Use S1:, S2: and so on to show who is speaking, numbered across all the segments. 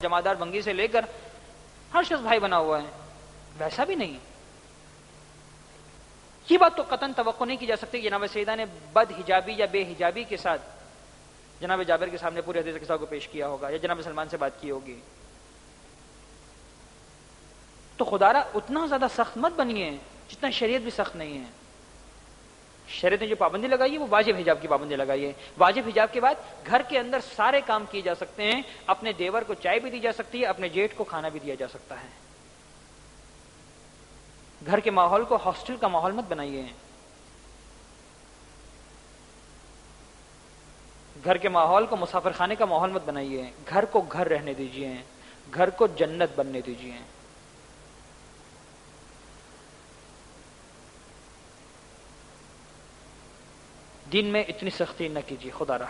S1: جمادار بنگی سے لے کر ہر شخص بھائی بنا ہوا ہے، ویسا بھی نہیں۔ یہ بات تو قطعاً توقع نہیں کی جا سکتی کہ جناب سیدہ نے بد حجابی یا بے حجابی کے ساتھ جناب جابر کے سامنے پورے حدیث کے ساتھ کو پیش کیا ہوگا یا جناب سلمان سے بات کی ہوگی۔ تو خدا را اتنا زیادہ سخت مت بنیے جتنا شریعت بھی سخت نہیں ہے۔ شریعت نے جو پابندی لگائی ہے وہ واجب حجاب کی پابندی لگائی ہے۔ واجب حجاب کے بعد گھر کے اندر سارے کام کیے جا سکتے ہیں، اپنے دیور کو چائے بھی دی جا سکتی ہے، اپنے جیٹھ کو کھانا بھی دیا جا سکتا ہے۔ گھر کے ماحول کو ہاسٹل کا ماحول مت بنائیے، گھر کے ماحول کو مسافر خانے کا ماحول مت بنائیے، گھر کو گھر رہنے دیجیے، گھر کو جنت بننے دیجیے۔ دین میں اتنی سختی نہ کیجیے خدا را۔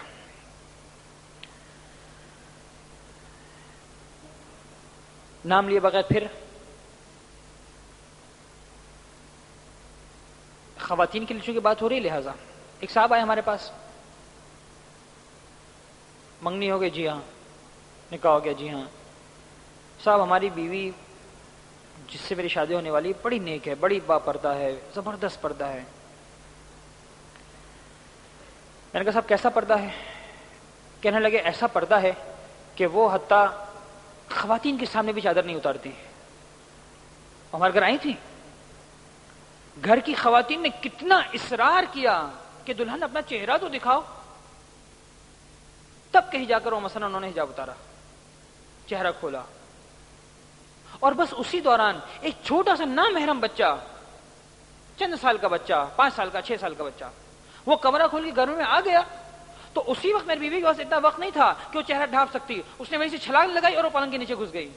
S1: نام لیے بغیر پھر خواتین کی لڑکیوں کی بات ہو رہی ہے، لہذا ایک صاحب آئے ہمارے پاس، منگنی ہو گئی، جی ہاں، نکاح ہو گیا، جی ہاں صاحب ہماری بیوی جس سے میری شادی ہونے والی بڑی نیک ہے، بڑی با پردہ ہے، زبردست پردہ ہے۔ میں نے کہا صاحب کیسا پردہ ہے؟ کہنے لگے ایسا پردہ ہے کہ وہ حتیٰ خواتین کے سامنے بھی چادر نہیں اتارتی۔ ہمارے گھر آئی تھی، گھر کی خواتین نے کتنا اصرار کیا کہ دلہن اپنا چہرہ تو دکھاؤ، تب کہیں جا کر وہ مثلا انہوں نے حجاب اتارا، چہرہ کھولا۔ اور بس اسی دوران ایک چھوٹا سا نامحرم بچہ، چند سال کا بچہ، 5 سال کا، 6 سال کا بچہ، وہ کمرہ کھول کے گھر میں آ گیا تو اسی وقت میری بیوی کے پاس اتنا وقت نہیں تھا کہ وہ چہرہ ڈھانپ سکتی، اس نے وہیں سے چھلانگ لگائی اور وہ پلنگ کے نیچے گھس گئی۔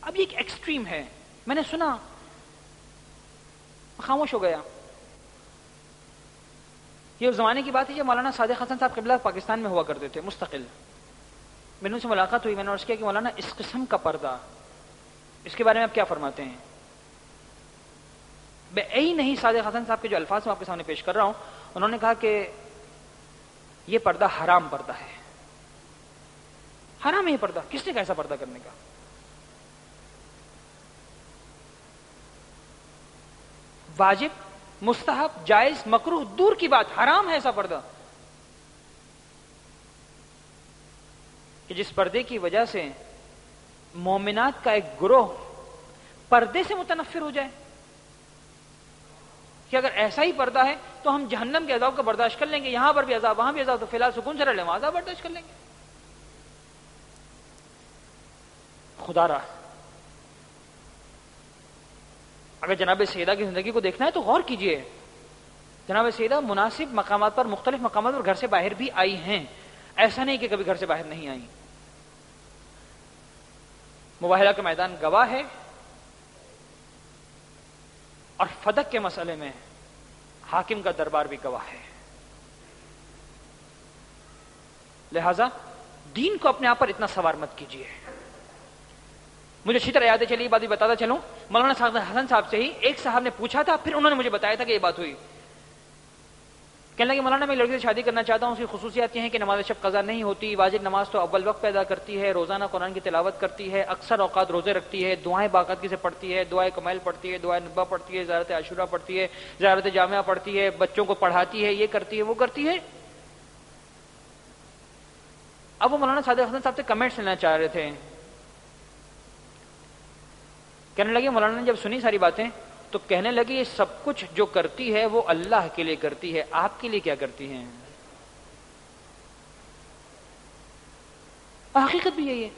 S1: اب یہ ایک ایکسٹریم ہے، میں نے سنا، خاموش ہو گیا۔ یہ اس زمانے کی بات ہے جب مولانا صادق حسن صاحب قبلہ پاکستان میں ہوا کرتے تھے مستقل۔ میں نے ان سے ملاقات ہوئی، میں نے عرض کیا کہ مولانا اس قسم کا پردہ، اس کے بارے میں آپ کیا فرماتے ہیں؟ میں یہی نہیں صادق حسن صاحب کے جو الفاظ میں آپ کے سامنے پیش کر رہا ہوں، انہوں نے کہا کہ یہ پردہ حرام پردہ ہے۔ حرام ہے یہ پردہ، کس نے کہا ایسا پردہ کرنے کا؟ واجب، مستحب، جائز، مکروہ دور کی بات، حرام ہے ایسا پردہ کہ جس پردے کی وجہ سے مومنات کا ایک گروہ پردے سے متنفر ہو جائے کہ اگر ایسا ہی پردہ ہے تو ہم جہنم کے عذاب کا برداشت کر لیں گے، یہاں پر بھی عذاب وہاں بھی عذاب، تو فی الحال سکون سے رہ لیں، وہاں عذاب برداشت کر لیں گے۔ خدا را اگر جناب سیدہ کی زندگی کو دیکھنا ہے تو غور کیجئے، جناب سیدہ مناسب مقامات پر، مختلف مقامات پر گھر سے باہر بھی آئی ہیں، ایسا نہیں کہ کبھی گھر سے باہر نہیں آئی۔ مباہلہ کا میدان گواہ ہے، اور فدق کے مسئلے میں حاکم کا دربار بھی گواہ ہے۔ لہذا دین کو اپنے آپ پر اتنا سوار مت کیجیے۔ مجھے اچھی طرح یاد ہے، چلیے یہ بات بھی بتاتا چلوں، مولانا صادق حسن صاحب سے ہی ایک صاحب نے پوچھا تھا، پھر انہوں نے مجھے بتایا تھا کہ یہ بات ہوئی۔ کہنے لگے مولانا میں لڑکی سے شادی کرنا چاہتا ہوں، اس کی خصوصیات یہ ہیں کہ نماز شب قضا نہیں ہوتی، واجب نماز تو اول وقت پیدا کرتی ہے، روزانہ قرآن کی تلاوت کرتی ہے، اکثر اوقات روزے رکھتی ہے، دعائیں باقاعدگی سے پڑھتی ہے، دعائیں کمیل پڑھتی ہے، دعائیں نبا پڑھتی ہے، زیارت عاشورہ پڑھتی ہے، زیارت جامعہ پڑھتی ہے، بچوں کو پڑھاتی ہے، یہ کرتی ہے وہ کرتی ہے۔ اب وہ مولانا صادق حسن صاحب سے کمنٹس لینا چاہ رہے تھے، کہنے لگے مولانا نے جب سنی ساری باتیں تو کہنے لگے یہ سب کچھ جو کرتی ہے وہ اللہ کے لیے کرتی ہے، آپ کے لیے کیا کرتی ہیں؟ حقیقت بھی یہی ہے،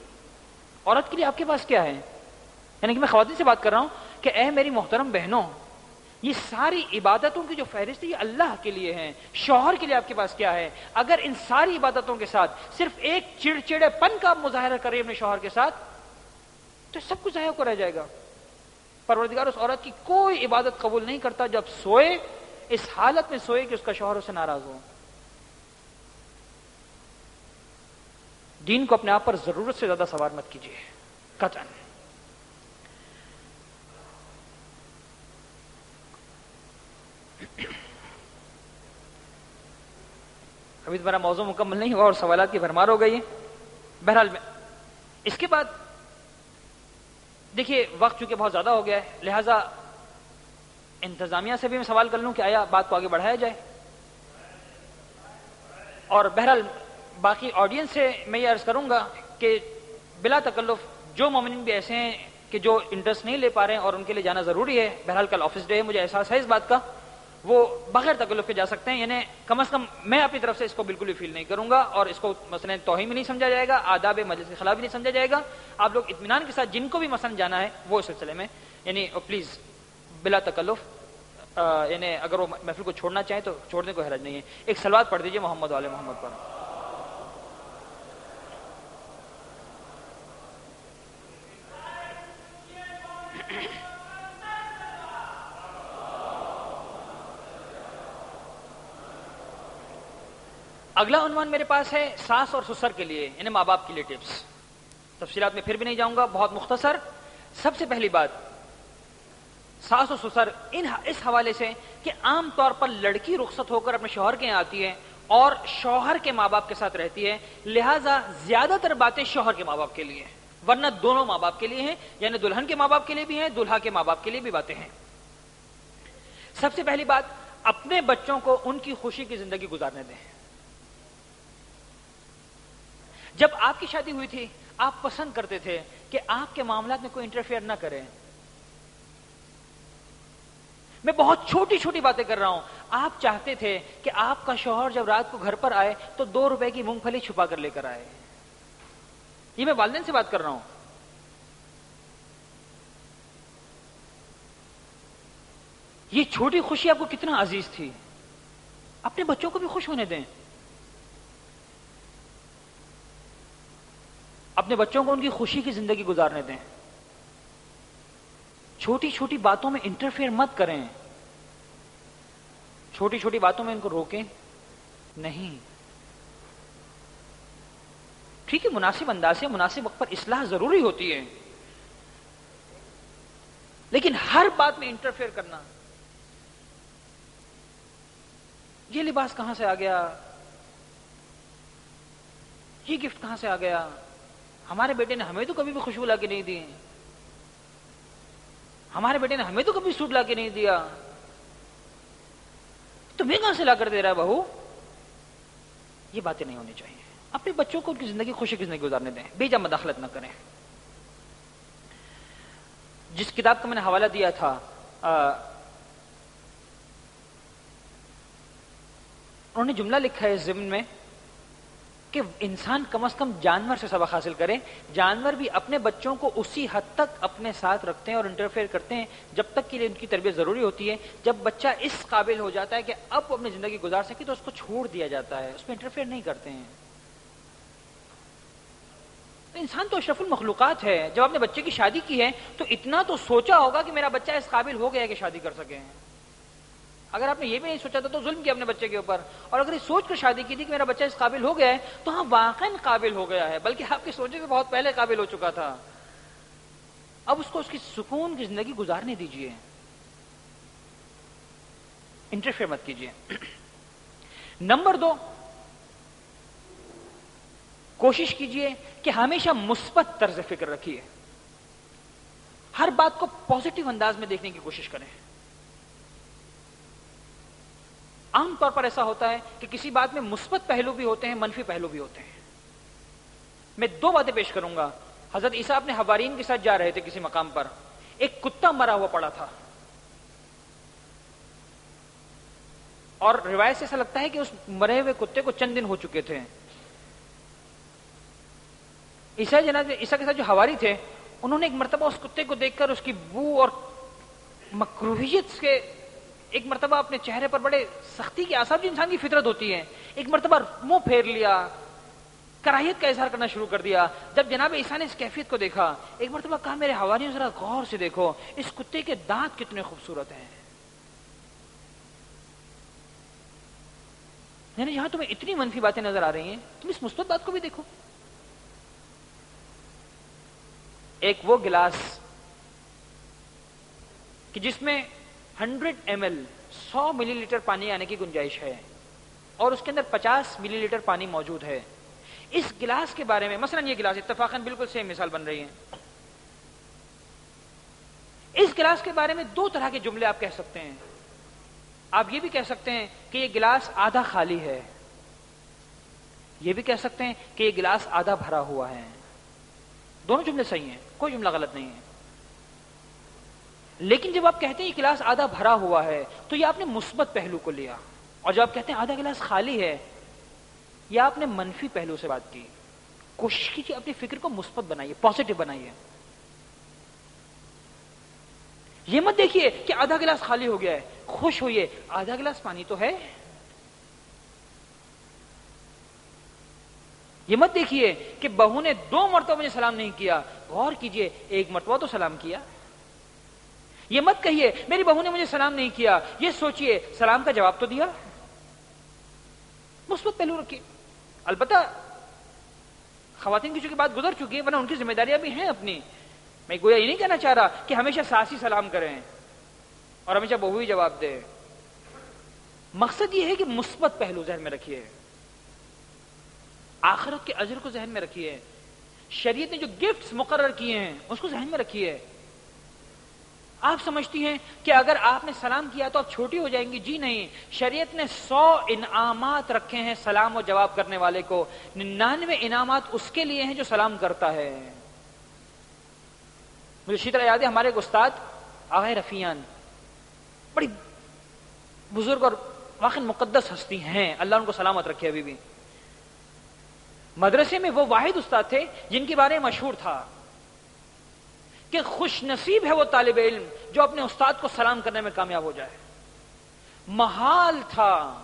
S1: عورت کے لیے آپ کے پاس کیا ہے؟ یعنی کہ میں خواتین سے بات کر رہا ہوں کہ اے میری محترم بہنوں، یہ ساری عبادتوں کی جو فہرست ہے یہ اللہ کے لیے ہیں، شوہر کے لیے آپ کے پاس کیا ہے؟ اگر ان ساری عبادتوں کے ساتھ صرف ایک چڑچڑے پن کا آپ مظاہرہ کریں اپنے شوہر کے ساتھ تو سب کچھ ضائع ہو رہ جائے گا۔ پروردگار اس عورت کی کوئی عبادت قبول نہیں کرتا جب سوئے اس حالت میں سوئے کہ اس کا شوہر اسے ناراض ہو۔ دین کو اپنے آپ پر ضرورت سے زیادہ سوار مت کیجیے، قطعاً۔ ابھی تو میرا موضوع مکمل نہیں ہوا اور سوالات کی بھرمار ہو گئی ہے. بہرحال اس کے بعد دیکھیے وقت چونکہ بہت زیادہ ہو گیا ہے، لہذا انتظامیہ سے بھی میں سوال کر لوں کہ آیا بات کو آگے بڑھایا جائے. اور بہرحال باقی آڈینس سے میں یہ عرض کروں گا کہ بلا تکلف جو مومنین بھی ایسے ہیں کہ جو انٹرسٹ نہیں لے پا رہے ہیں اور ان کے لیے جانا ضروری ہے، بہرحال کل آفس ڈے ہے، مجھے احساس ہے اس بات کا، وہ بغیر تکلف کے جا سکتے ہیں. یعنی کم از کم میں اپنی طرف سے اس کو بالکل بھی فیل نہیں کروں گا اور اس کو مثلا توہین بھی نہیں سمجھا جائے گا، آداب مجلس کے خلاف بھی نہیں سمجھا جائے گا. آپ لوگ اطمینان کے ساتھ جن کو بھی مثلا جانا ہے وہ اس سلسلے میں یعنی پلیز بلا تکلف یعنی اگر وہ محفل کو چھوڑنا چاہیں تو چھوڑنے کو حرج نہیں ہے. ایک صلوات پڑھ دیجیے محمد وعلی محمد پر. اگلا عنوان میرے پاس ہے ساس اور سسر کے لیے یعنی ماں باپ کے لیے ٹپس. تفصیلات میں پھر بھی نہیں جاؤں گا، بہت مختصر. سب سے پہلی بات ساس اور سسر اس حوالے سے کہ عام طور پر لڑکی رخصت ہو کر اپنے شوہر کے یہاں آتی ہے اور شوہر کے ماں باپ کے ساتھ رہتی ہے، لہذا زیادہ تر باتیں شوہر کے ماں باپ کے لیے ہیں، ورنہ دونوں ماں باپ کے لیے ہیں. یعنی دلہن کے ماں باپ کے لیے بھی ہیں، دلہا کے ماں باپ کے لیے بھی باتیں ہیں. سب سے پہلی بات اپنے بچوں کو ان کی خوشی کی زندگی گزارنے دیں. جب آپ کی شادی ہوئی تھی آپ پسند کرتے تھے کہ آپ کے معاملات میں کوئی انٹرفیئر نہ کرے. میں بہت چھوٹی چھوٹی باتیں کر رہا ہوں. آپ چاہتے تھے کہ آپ کا شوہر جب رات کو گھر پر آئے تو 2 روپے کی مونگ پھلی چھپا کر لے کر آئے. یہ میں والدین سے بات کر رہا ہوں. یہ چھوٹی خوشی آپ کو کتنا عزیز تھی. اپنے بچوں کو بھی خوش ہونے دیں. اپنے بچوں کو ان کی خوشی کی زندگی گزارنے دیں. چھوٹی چھوٹی باتوں میں انٹرفیئر مت کریں. چھوٹی چھوٹی باتوں میں ان کو روکیں نہیں. ٹھیک ہے مناسب انداز سے مناسب وقت پر اصلاح ضروری ہوتی ہے، لیکن ہر بات میں انٹرفیئر کرنا، یہ لباس کہاں سے آ گیا، یہ گفٹ کہاں سے آ گیا، ہمارے بیٹے نے ہمیں تو کبھی بھی خوشبو لا کے نہیں دی، ہمارے بیٹے نے ہمیں تو کبھی سوٹ لا کے نہیں دیا، تمہیں کہاں سے لا کر دے رہا ہے بہو. یہ باتیں نہیں ہونی چاہیے. اپنے بچوں کو ان کی زندگی خوشی کی زندگی گزارنے دیں، بیجا مداخلت نہ کریں. جس کتاب کا میں نے حوالہ دیا تھا انہوں نے جملہ لکھا ہے ضمن میں کہ انسان کم از کم جانور سے سبق حاصل کرے. جانور بھی اپنے بچوں کو اسی حد تک اپنے ساتھ رکھتے ہیں اور انٹرفیئر کرتے ہیں جب تک کے لیے ان کی تربیت ضروری ہوتی ہے. جب بچہ اس قابل ہو جاتا ہے کہ اب وہ اپنی زندگی گزار سکے تو اس کو چھوڑ دیا جاتا ہے، اس میں انٹرفیئر نہیں کرتے ہیں. انسان تو اشرف المخلوقات ہے. جب آپ نے بچے کی شادی کی ہے تو اتنا تو سوچا ہوگا کہ میرا بچہ اس قابل ہو گیا ہے کہ شادی کر سکے. اگر آپ نے یہ بھی نہیں سوچا تھا تو ظلم کیا اپنے بچے کے اوپر. اور اگر یہ سوچ کر شادی کی تھی کہ میرا بچہ اس قابل ہو گیا ہے تو ہاں واقعا قابل ہو گیا ہے، بلکہ آپ کی سوچے سے بہت پہلے قابل ہو چکا تھا. اب اس کو اس کی سکون کی زندگی گزارنے دیجیے، انٹرفیئر مت کیجیے. نمبر 2، کوشش کیجیے کہ ہمیشہ مثبت طرز فکر رکھیے. ہر بات کو پازیٹو انداز میں دیکھنے کی کوشش کریں. عام طور پر ایسا ہوتا ہے کہ کسی بات میں مثبت پہلو بھی ہوتے ہیں، منفی پہلو بھی ہوتے ہیں. میں 2 باتیں پیش کروں گا. حضرت عیسیٰ اپنے حوارین کے ساتھ جا رہے تھے کسی مقام پر، ایک کتا مرا ہوا پڑا تھا اور روایت سے ایسا لگتا ہے کہ اس مرے ہوئے کتے کو چند دن ہو چکے تھے. عیسیٰ کے ساتھ جو حواری تھے انہوں نے ایک مرتبہ اس کتے کو دیکھ کر اس کی بو اور مکروہیت کے ایک مرتبہ اپنے چہرے پر بڑے سختی کے آثار جو انسان کی فطرت ہوتی ہے، ایک مرتبہ منہ پھیر لیا، کراہیت کا اظہار کرنا شروع کر دیا. جب جناب عیسیٰ نے اس کیفیت کو دیکھا ایک مرتبہ کہا میرے حواریوں ذرا غور سے دیکھو اس کتے کے دانت کتنے خوبصورت ہیں. یعنی یہاں تمہیں اتنی منفی باتیں نظر آ رہی ہیں، تم اس مثبت بات کو بھی دیکھو. ایک وہ گلاس کہ جس میں 100 ml 100 ملی لیٹر پانی آنے کی گنجائش ہے، اور اس کے اندر 50 ملی لیٹر پانی موجود ہے. اس گلاس کے بارے میں، مثلا یہ گلاس اتفاقاً بالکل سیم مثال بن رہی ہے، اس گلاس کے بارے میں دو طرح کے جملے آپ کہہ سکتے ہیں. آپ یہ بھی کہہ سکتے ہیں کہ یہ گلاس آدھا خالی ہے، یہ بھی کہہ سکتے ہیں کہ یہ گلاس آدھا بھرا ہوا ہے. دونوں جملے صحیح ہیں، کوئی جملہ غلط نہیں ہے. لیکن جب آپ کہتے ہیں یہ گلاس آدھا بھرا ہوا ہے تو یہ آپ نے مثبت پہلو کو لیا، اور جب آپ کہتے ہیں آدھا گلاس خالی ہے، یہ آپ نے منفی پہلو سے بات کی. کوشش کیجیے اپنی فکر کو مثبت بنائیے، پازیٹو بنائیے. یہ مت دیکھیے کہ آدھا گلاس خالی ہو گیا ہے، خوش ہوئیے آدھا گلاس پانی تو ہے. یہ مت دیکھیے کہ بہو نے 2 مرتبہ مجھے سلام نہیں کیا، غور کیجیے 1 مرتبہ تو سلام کیا. یہ مت کہیے میری بہو نے مجھے سلام نہیں کیا، یہ سوچئے سلام کا جواب تو دیا. مثبت پہلو رکھیے. البتہ خواتین کی چونکہ بات گزر چکی ہے، ورنہ ان کی ذمہ داریاں بھی ہیں اپنی. میں گویا یہ نہیں کہنا چاہ رہا کہ ہمیشہ ساس ہی سلام کریں اور ہمیشہ بہو ہی جواب دے. مقصد یہ ہے کہ مثبت پہلو ذہن میں رکھیے، آخرت کے اجر کو ذہن میں رکھیے، شریعت نے جو گفٹس مقرر کیے ہیں اس کو ذہن میں رکھیے. آپ سمجھتی ہیں کہ اگر آپ نے سلام کیا تو آپ چھوٹی ہو جائیں گی؟ جی نہیں، شریعت نے 100 انعامات رکھے ہیں سلام و جواب کرنے والے کو، 99 انعامات اس کے لیے ہیں جو سلام کرتا ہے. مجھے اسی طرح یاد ہے ہمارے ایک استاد آغا رفیعان، بڑی بزرگ اور واقعی مقدس ہستی ہیں، اللہ ان کو سلامت رکھے. ابھی بھی مدرسے میں وہ واحد استاد تھے جن کے بارے میں مشہور تھا کہ خوش نصیب ہے وہ طالب علم جو اپنے استاد کو سلام کرنے میں کامیاب ہو جائے. محال تھا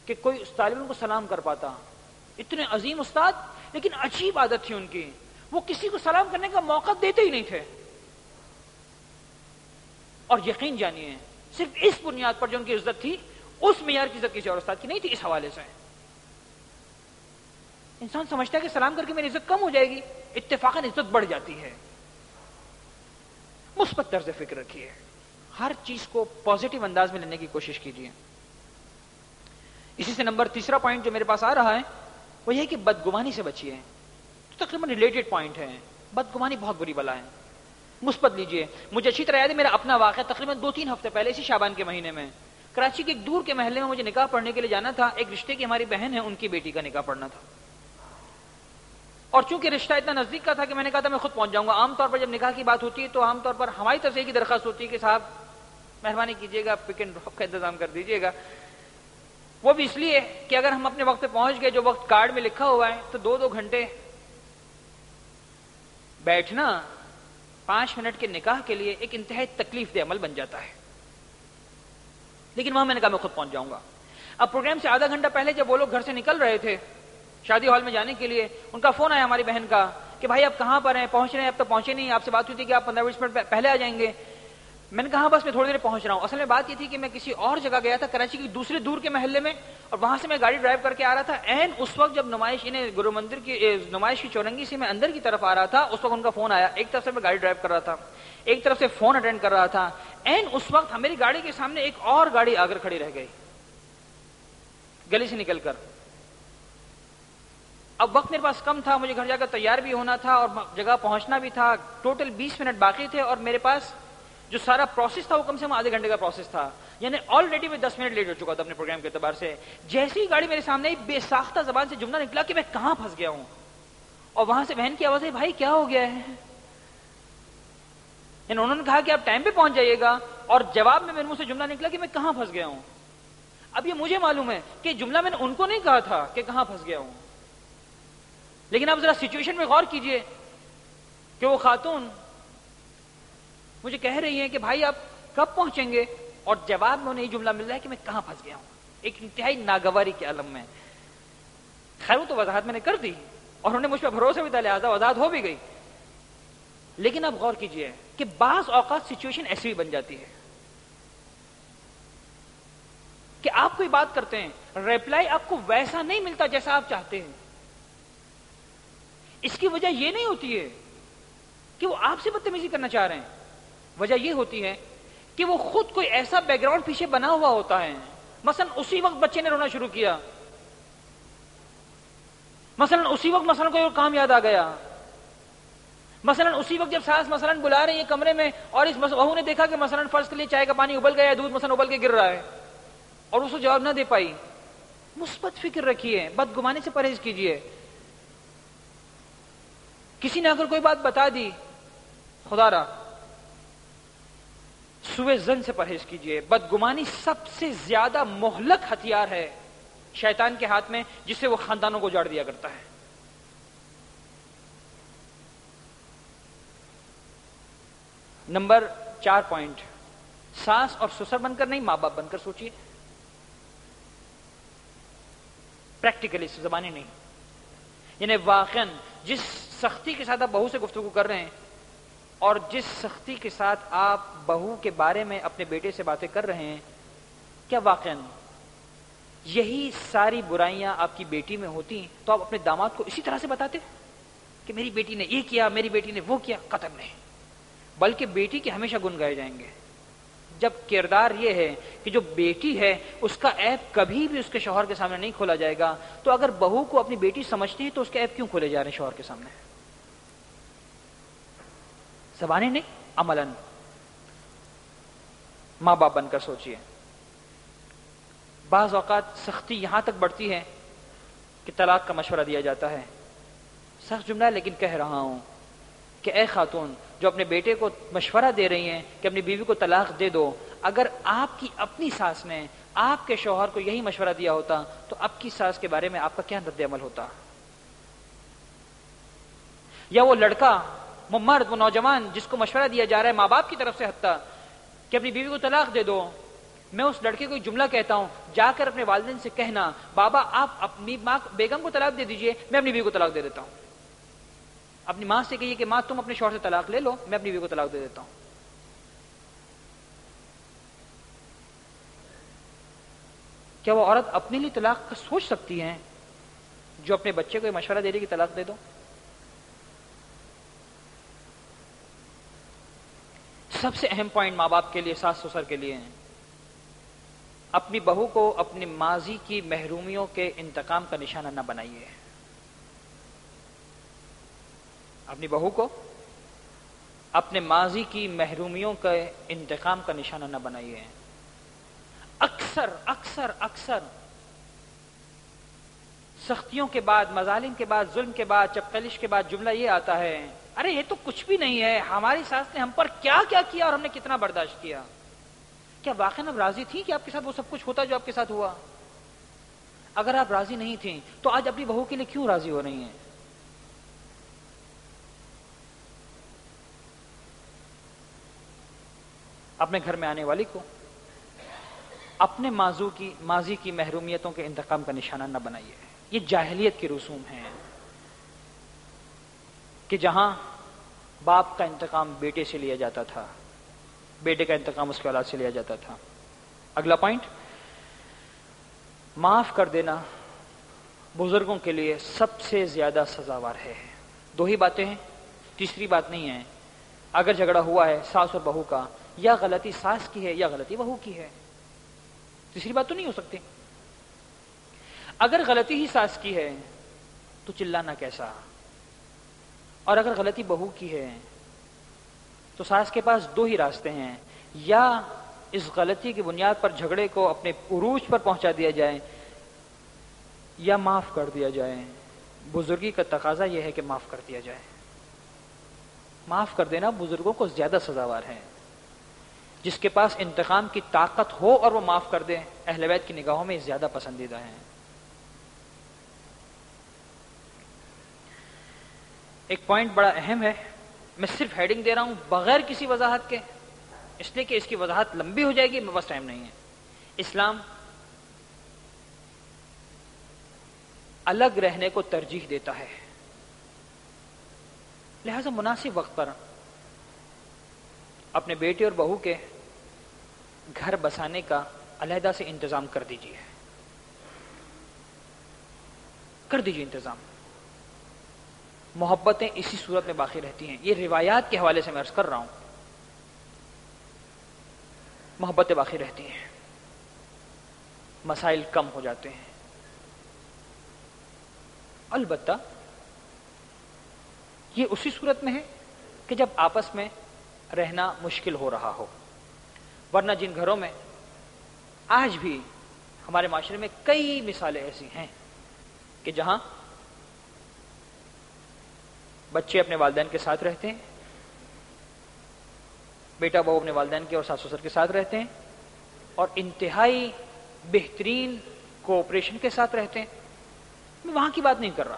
S1: کہ کوئی اس طالب علم کو سلام کر پاتا. اتنے عظیم استاد، لیکن عجیب عادت تھی ان کی، وہ کسی کو سلام کرنے کا موقع دیتے ہی نہیں تھے. اور یقین جانیے صرف اس بنیاد پر جو ان کی عزت تھی، اس معیار کی عزت کسی اور استاد کی نہیں تھی. اس حوالے سے انسان سمجھتا ہے کہ سلام کر کے میری عزت کم ہو جائے گی، اتفاقاً عزت بڑھ جاتی ہے. مثبت طرز فکر رکھیے، ہر چیز کو پازیٹو انداز میں لینے کی کوشش کیجیے. اسی سے نمبر 3 پوائنٹ جو میرے پاس آ رہا ہے وہ یہ کہ بدگمانی سے بچیے. تو تقریباً ریلیٹڈ پوائنٹ ہے. بدگمانی بہت بری بلا ہے، مثبت لیجیے. مجھے اچھی طرح یاد ہے میرا اپنا واقعہ تقریباً 2-3 ہفتے پہلے اسی شعبان کے مہینے میں کراچی کے ایک دور کے محلے میں مجھے نکاح پڑھنے کے لیے جانا تھا. ایک رشتے کی ہماری بہن ہے، ان کی بیٹی کا نکاح پڑھنا تھا، اور چونکہ رشتہ اتنا نزدیک کا تھا کہ میں نے کہا تھا میں خود پہنچ جاؤں گا. عام طور پر جب نکاح کی بات ہوتی ہے تو عام طور پر ہماری طرف سے کی درخواست ہوتی ہے کہ صاحب مہربانی کیجیے گا، پک اینڈ ڈراپ کا انتظام کر دیجیے گا. وہ بھی اس لیے کہ اگر ہم اپنے وقت پہ پہنچ گئے جو وقت کارڈ میں لکھا ہوا ہے تو 2-2 گھنٹے بیٹھنا 5 منٹ کے نکاح کے لیے ایک انتہائی تکلیف دہ عمل بن جاتا ہے. لیکن وہاں میں نے کہا میں خود پہنچ جاؤں گا. اب پروگرام سے آدھا گھنٹہ پہلے جب وہ لوگ گھر سے نکل رہے تھے شادی ہال میں جانے کے لیے، ان کا فون آیا ہماری بہن کا کہ بھائی آپ کہاں پر ہیں، پہنچ رہے ہیں؟ اب تک پہنچے نہیں، آپ سے بات ہوئی تھی کہ آپ 15-20 منٹ پہلے آ جائیں گے. میں نے کہا بس میں تھوڑی دیر پہنچ رہا ہوں. اصل میں بات یہ تھی کہ میں کسی اور جگہ گیا تھا کراچی کی دوسرے دور کے محلے میں، اور وہاں سے میں گاڑی ڈرائیو کر کے آ رہا تھا. عین اس وقت جب نمائش گرو مندر کی نمائش کی چورنگی سے میں اندر کی طرف آ رہا تھا، اس وقت ان کا فون آیا. ایک طرف سے میں گاڑی ڈرائیو کر رہا تھا، ایک طرف سے فون اٹینڈ کر رہا تھا. عین اس وقت میری گاڑی کے سامنے ایک اور گاڑی آ کر کھڑی رہ گئی گلی سے نکل کر. اب وقت میرے پاس کم تھا، مجھے گھر جا کر تیار بھی ہونا تھا اور جگہ پہنچنا بھی تھا. ٹوٹل 20 منٹ باقی تھے اور میرے پاس جو سارا پروسیس تھا وہ کم سے کم آدھے گھنٹے کا پروسیس تھا. یعنی آلریڈی میں 10 منٹ لیٹ ہو چکا تھا اپنے پروگرام کے اعتبار سے. جیسی ہی گاڑی میرے سامنے بے ساختہ زبان سے جملہ نکلا کہ میں کہاں پھنس گیا ہوں، اور وہاں سے بہن کی آواز ہے بھائی کیا ہو گیا ہے. یعنی انہوں نے کہا کہ آپ ٹائم پہ پہنچ جائیے گا، اور جواب میں میرے منہ سے جملہ نکلا کہ میں کہاں پھنس گیا ہوں. اب یہ مجھے معلوم ہے کہ جملہ میں نے ان کو نہیں کہا تھا کہ کہاں پھنس گیا ہوں، لیکن آپ ذرا سچویشن میں غور کیجئے کہ وہ خاتون مجھے کہہ رہی ہیں کہ بھائی آپ کب پہنچیں گے، اور جواب میں انہیں یہ جملہ مل رہا ہے کہ میں کہاں پھنس گیا ہوں. ایک انتہائی ناگواری کے عالم میں. خیر وہ تو وضاحت میں نے کر دی اور انہوں نے مجھ پہ بھروسہ بھی تھا، لہٰذا وضاحت ہو بھی گئی. لیکن اب غور کیجئے کہ بعض اوقات سچویشن ایسی بھی بن جاتی ہے کہ آپ کوئی بات کرتے ہیں، ریپلائی آپ کو ویسا نہیں ملتا جیسا آپ چاہتے ہیں. اس کی وجہ یہ نہیں ہوتی ہے کہ وہ آپ سے بدتمیزی کرنا چاہ رہے ہیں، وجہ یہ ہوتی ہے کہ وہ خود کوئی ایسا بیک گراؤنڈ پیچھے بنا ہوا ہوتا ہے مثلا اسی وقت بچے نے رونا شروع کیا، مثلا اسی وقت مثلا کوئی کام یاد آ گیا، مثلا اسی وقت جب ساس مثلا بلا رہی ہے کمرے میں اور اس بہو نے دیکھا کہ مثلا فرض کے لیے چائے کا پانی ابل گیا، دودھ مثلا ابل کے گر رہا ہے اور اس کو جواب نہ دے پائی، مثبت فکر رکھیے، بدگمانی سے پرہیز کیجیے. کسی نے اگر کوئی بات بتا دی، خدا را سوء ظن سے پرہیز کیجیے. بدگمانی سب سے زیادہ مہلک ہتھیار ہے شیطان کے ہاتھ میں، جس سے وہ خاندانوں کو اجاڑ دیا کرتا ہے. نمبر 4 پوائنٹ، ساس اور سسر بن کر نہیں، ماں باپ بن کر سوچیے. پریکٹیکلی، زبانی نہیں. یعنی واقعاً جس سختی کے ساتھ آپ بہو سے گفتگو کر رہے ہیں اور جس سختی کے ساتھ آپ بہو کے بارے میں اپنے بیٹے سے باتیں کر رہے ہیں، کیا واقعاً یہی ساری برائیاں آپ کی بیٹی میں ہوتی تو آپ اپنے داماد کو اسی طرح سے بتاتے کہ میری بیٹی نے یہ کیا، میری بیٹی نے وہ کیا؟ قطعاً نہیں. بلکہ بیٹی کے ہمیشہ گن گائے جائیں گے. جب کردار یہ ہے کہ جو بیٹی ہے اس کا عیب کبھی بھی اس کے شوہر کے سامنے نہیں کھولا جائے گا، تو اگر بہو کو اپنی بیٹی سمجھتے ہیں تو اس کے عیب کیوں کھولے جا رہے ہیں شوہر کے سامنے؟ زبانیں نہیں، عملاً. ماں باپ بن کر سوچئے. بعض اوقات سختی یہاں تک بڑھتی ہے کہ طلاق کا مشورہ دیا جاتا ہے. سخت جملہ ہے لیکن کہہ رہا ہوں کہ اے خاتون جو اپنے بیٹے کو مشورہ دے رہی ہیں کہ اپنی بیوی کو طلاق دے دو، اگر آپ کی اپنی ساس نے آپ کے شوہر کو یہی مشورہ دیا ہوتا تو اب کی ساس کے بارے میں آپ کا کیا رد عمل ہوتا؟ یا وہ لڑکا، وہ مرد، وہ نوجوان جس کو مشورہ دیا جا رہا ہے ماں باپ کی طرف سے حتیٰ کہ اپنی بیوی کو طلاق دے دو، میں اس لڑکے کو ایک جملہ کہتا ہوں، جا کر اپنے والدین سے کہنا بابا آپ اپنی ماں بیگم کو طلاق دے دیجئے، میں اپنی بیوی کو طلاق دے دیتا ہوں. اپنی ماں سے کہیے کہ ماں تم اپنے شوہر سے طلاق لے لو، میں اپنی بیوی کو طلاق دے دیتا ہوں. کیا وہ عورت اپنے لیے طلاق کا سوچ سکتی ہے جو اپنے بچے کو یہ مشورہ دے رہی کہ طلاق دے دو؟ سب سے اہم پوائنٹ ماں باپ کے لیے، ساس سسر کے لیے ہیں، اپنی بہو کو اپنے ماضی کی محرومیوں کے انتقام کا نشانہ نہ بنائیے. اپنی بہو کو اپنے ماضی کی محرومیوں کے انتقام کا نشانہ نہ بنائیے. اکثر اکثر اکثر سختیوں کے بعد، مظالم کے بعد، ظلم کے بعد، چپقلش کے بعد جملہ یہ آتا ہے، ارے یہ تو کچھ بھی نہیں ہے، ہماری ساس نے ہم پر کیا کیا کیا اور ہم نے کتنا برداشت کیا. کیا واقعا اب راضی تھی کہ آپ کے ساتھ وہ سب کچھ ہوتا جو آپ کے ساتھ ہوا؟ اگر آپ راضی نہیں تھیں تو آج اپنی بہو کے لیے کیوں راضی ہو رہی ہیں؟ اپنے گھر میں آنے والی کو اپنے ماضی کی محرومیتوں کے انتقام کا نشانہ نہ بنائیے. یہ جاہلیت کے رسوم ہیں کہ جہاں باپ کا انتقام بیٹے سے لیا جاتا تھا، بیٹے کا انتقام اس کے اولاد سے لیا جاتا تھا. اگلا پوائنٹ، معاف کر دینا بزرگوں کے لیے سب سے زیادہ سزاوار ہے. 2 ہی باتیں ہیں، تیسری بات نہیں ہے. اگر جھگڑا ہوا ہے ساس اور بہو کا، یا غلطی ساس کی ہے یا غلطی بہو کی ہے، تیسری بات تو نہیں ہو سکتی. اگر غلطی ہی ساس کی ہے تو چلانا کیسا، اور اگر غلطی بہو کی ہے تو ساس کے پاس 2 ہی راستے ہیں، یا اس غلطی کی بنیاد پر جھگڑے کو اپنے عروج پر پہنچا دیا جائے یا معاف کر دیا جائے. بزرگی کا تقاضا یہ ہے کہ معاف کر دیا جائے. معاف کر دینا بزرگوں کو زیادہ سزاوار ہے. جس کے پاس انتقام کی طاقت ہو اور وہ معاف کر دے، اہل بیت کی نگاہوں میں زیادہ پسندیدہ ہیں. ایک پوائنٹ بڑا اہم ہے، میں صرف ہیڈنگ دے رہا ہوں بغیر کسی وضاحت کے، اس لیے کہ اس کی وضاحت لمبی ہو جائے گی، میرے پاس ٹائم نہیں ہے. اسلام الگ رہنے کو ترجیح دیتا ہے، لہذا مناسب وقت پر اپنے بیٹے اور بہو کے گھر بسانے کا علیحدہ سے انتظام کر دیجیے، کر دیجیے انتظام. محبتیں اسی صورت میں باقی رہتی ہیں. یہ روایات کے حوالے سے میں عرض کر رہا ہوں، محبتیں باقی رہتی ہیں. مسائل کم ہو جاتے ہیں. البتہ یہ اسی صورت میں ہے کہ جب آپس میں رہنا مشکل ہو رہا ہو. ورنہ جن گھروں میں آج بھی ہمارے معاشرے میں کئی مثالیں ایسی ہیں کہ جہاں بچے اپنے والدین کے ساتھ رہتے ہیں، بیٹا بہو اپنے والدین کے اور ساس سسر کے ساتھ رہتے ہیں اور انتہائی بہترین کوآپریشن کے ساتھ رہتے ہیں. میں وہاں کی بات نہیں کر رہا.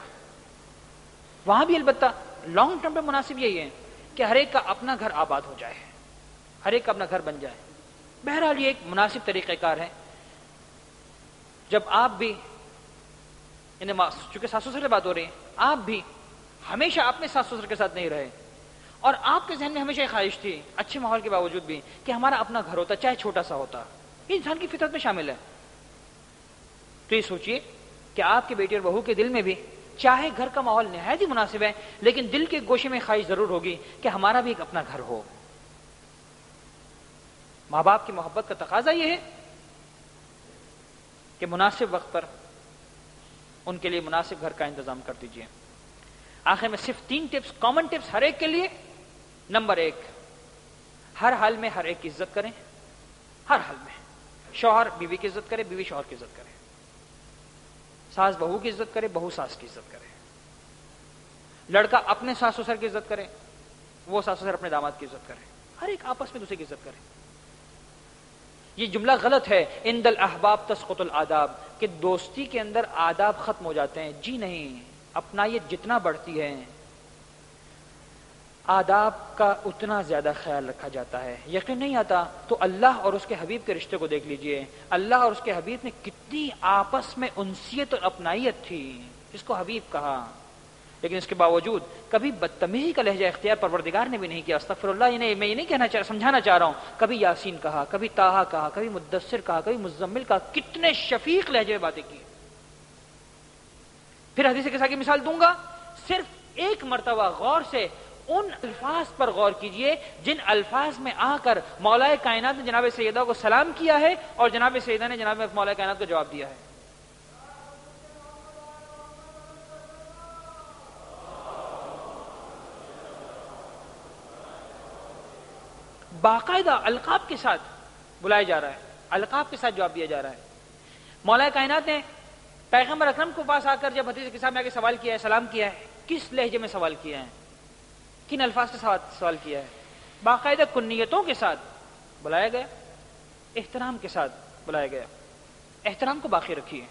S1: وہاں بھی البتہ لانگ ٹرم پہ مناسب یہی ہے کہ ہر ایک کا اپنا گھر آباد ہو جائے، ہر ایک کا اپنا گھر بن جائے. بہرحال یہ ایک مناسب طریقہ کار ہے. جب آپ بھی چونکہ ساس سسر سے بات ہو رہی ہے، آپ بھی ہمیشہ اپنے ساس سسر کے ساتھ نہیں رہے اور آپ کے ذہن میں ہمیشہ یہ خواہش تھی اچھے ماحول کے باوجود بھی کہ ہمارا اپنا گھر ہوتا چاہے چھوٹا سا ہوتا. یہ انسان کی فطرت میں شامل ہے. تو یہ سوچئے کہ آپ کے بیٹے اور بہو کے دل میں بھی چاہے گھر کا ماحول نہایت ہی مناسب ہے لیکن دل کے گوشے میں خواہش ضرور ہوگی کہ ہمارا بھی ایک اپنا گھر ہو. ماں باپ کی محبت کا تقاضا یہ ہے کہ مناسب وقت پر ان کے لیے مناسب گھر کا انتظام کر دیجیے. آخر میں صرف 3 ٹپس، کامن ٹپس ہر ایک کے لیے. نمبر 1، ہر حال میں ہر ایک کی عزت کریں. ہر حال میں شوہر بیوی کی عزت کرے، بیوی شوہر کی عزت کرے، ساس بہو کی عزت کرے، بہو ساس کی عزت کرے. لڑکا اپنے ساس سسر کی عزت کرے، وہ ساس سسر اپنے داماد کی عزت کرے. ہر ایک آپس میں دوسرے کی عزت کرے. یہ جملہ غلط ہے عند الاحباب تسقط الآداب کہ دوستی کے اندر آداب ختم ہو جاتے ہیں. جی نہیں، اپنائیت جتنا بڑھتی ہے آداب کا اتنا زیادہ خیال رکھا جاتا ہے. یقین نہیں آتا تو اللہ اور اس کے حبیب کے رشتے کو دیکھ لیجئے. اللہ اور اس کے حبیب نے کتنی آپس میں انسیت اور اپنائیت تھی، اس کو حبیب کہا. لیکن اس کے باوجود کبھی بدتمیزی کا لہجہ اختیار پروردگار نے بھی نہیں کیا. استغفر اللہ. میں یہ نہیں سمجھانا چاہ رہا ہوں. کبھی یاسین کہا، کبھی طٰہٰ کہا، کبھی مدثر کہا، کبھی مزمل کہا. کتنے شفیق لہجے میں باتیں کی. پھر حدیث کے ساتھ مثال دوں گا. صرف ایک مرتبہ غور سے ان الفاظ پر غور کیجئے جن الفاظ میں آ کر مولا کائنات نے جناب سیدہ کو سلام کیا ہے اور جناب سیدہ نے جناب مولا کائنات کو جواب دیا ہے. باقاعدہ القاب کے ساتھ بلایا جا رہا ہے، القاب کے ساتھ جواب دیا جا رہا ہے. مولا کائنات نے پیغمبر اکرم کو پاس آ کر جب حدیث کے ساتھ میں آ کے سوال کیا ہے، سلام کیا ہے، کس لہجے میں سوال کیا ہے، کن الفاظ کے ساتھ سوال کیا ہے؟ باقاعدہ کنیتوں کے ساتھ بلایا گیا، احترام کے ساتھ بلایا گیا. احترام کو باقی رکھیے.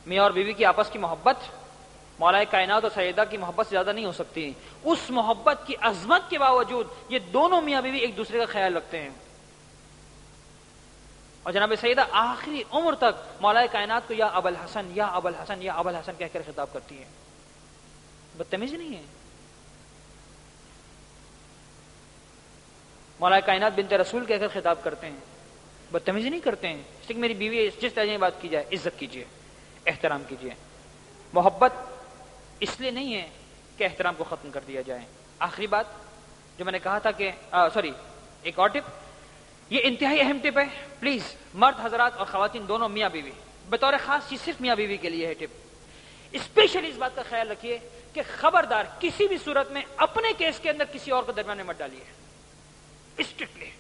S1: میاں اور بیوی کی آپس کی محبت مولا کائنات اور سیدہ کی محبت سے زیادہ نہیں ہو سکتی. اس محبت کی عظمت کے باوجود یہ دونوں میاں بیوی ایک دوسرے کا خیال رکھتے ہیں اور جناب سیدہ آخری عمر تک مولا کائنات کو یا ابو الحسن، یا ابو الحسن، یا ابو الحسن کہہ کر خطاب کرتی ہے. بدتمیزی نہیں ہے. مولا کائنات بنت رسول کہہ کر خطاب کرتے ہیں، بدتمیزی نہیں کرتے ہیں. اس لیے میری بیوی جس طرح بات کی جائے عزت کیجیے، احترام کیجیے. محبت اس لیے نہیں ہے کہ احترام کو ختم کر دیا جائے. آخری بات جو میں نے کہا تھا کہ ایک اور ٹپ، یہ انتہائی اہم ٹپ ہے. پلیز مرد حضرات اور خواتین دونوں، میاں بیوی بطور خاص، یہ صرف میاں بیوی کے لیے ہے ٹپ. اسپیشلی اس بات کا خیال رکھیے کہ خبردار کسی بھی صورت میں اپنے کیس کے اندر کسی اور کو درمیان میں مت ڈالیے. اسٹرکٹلی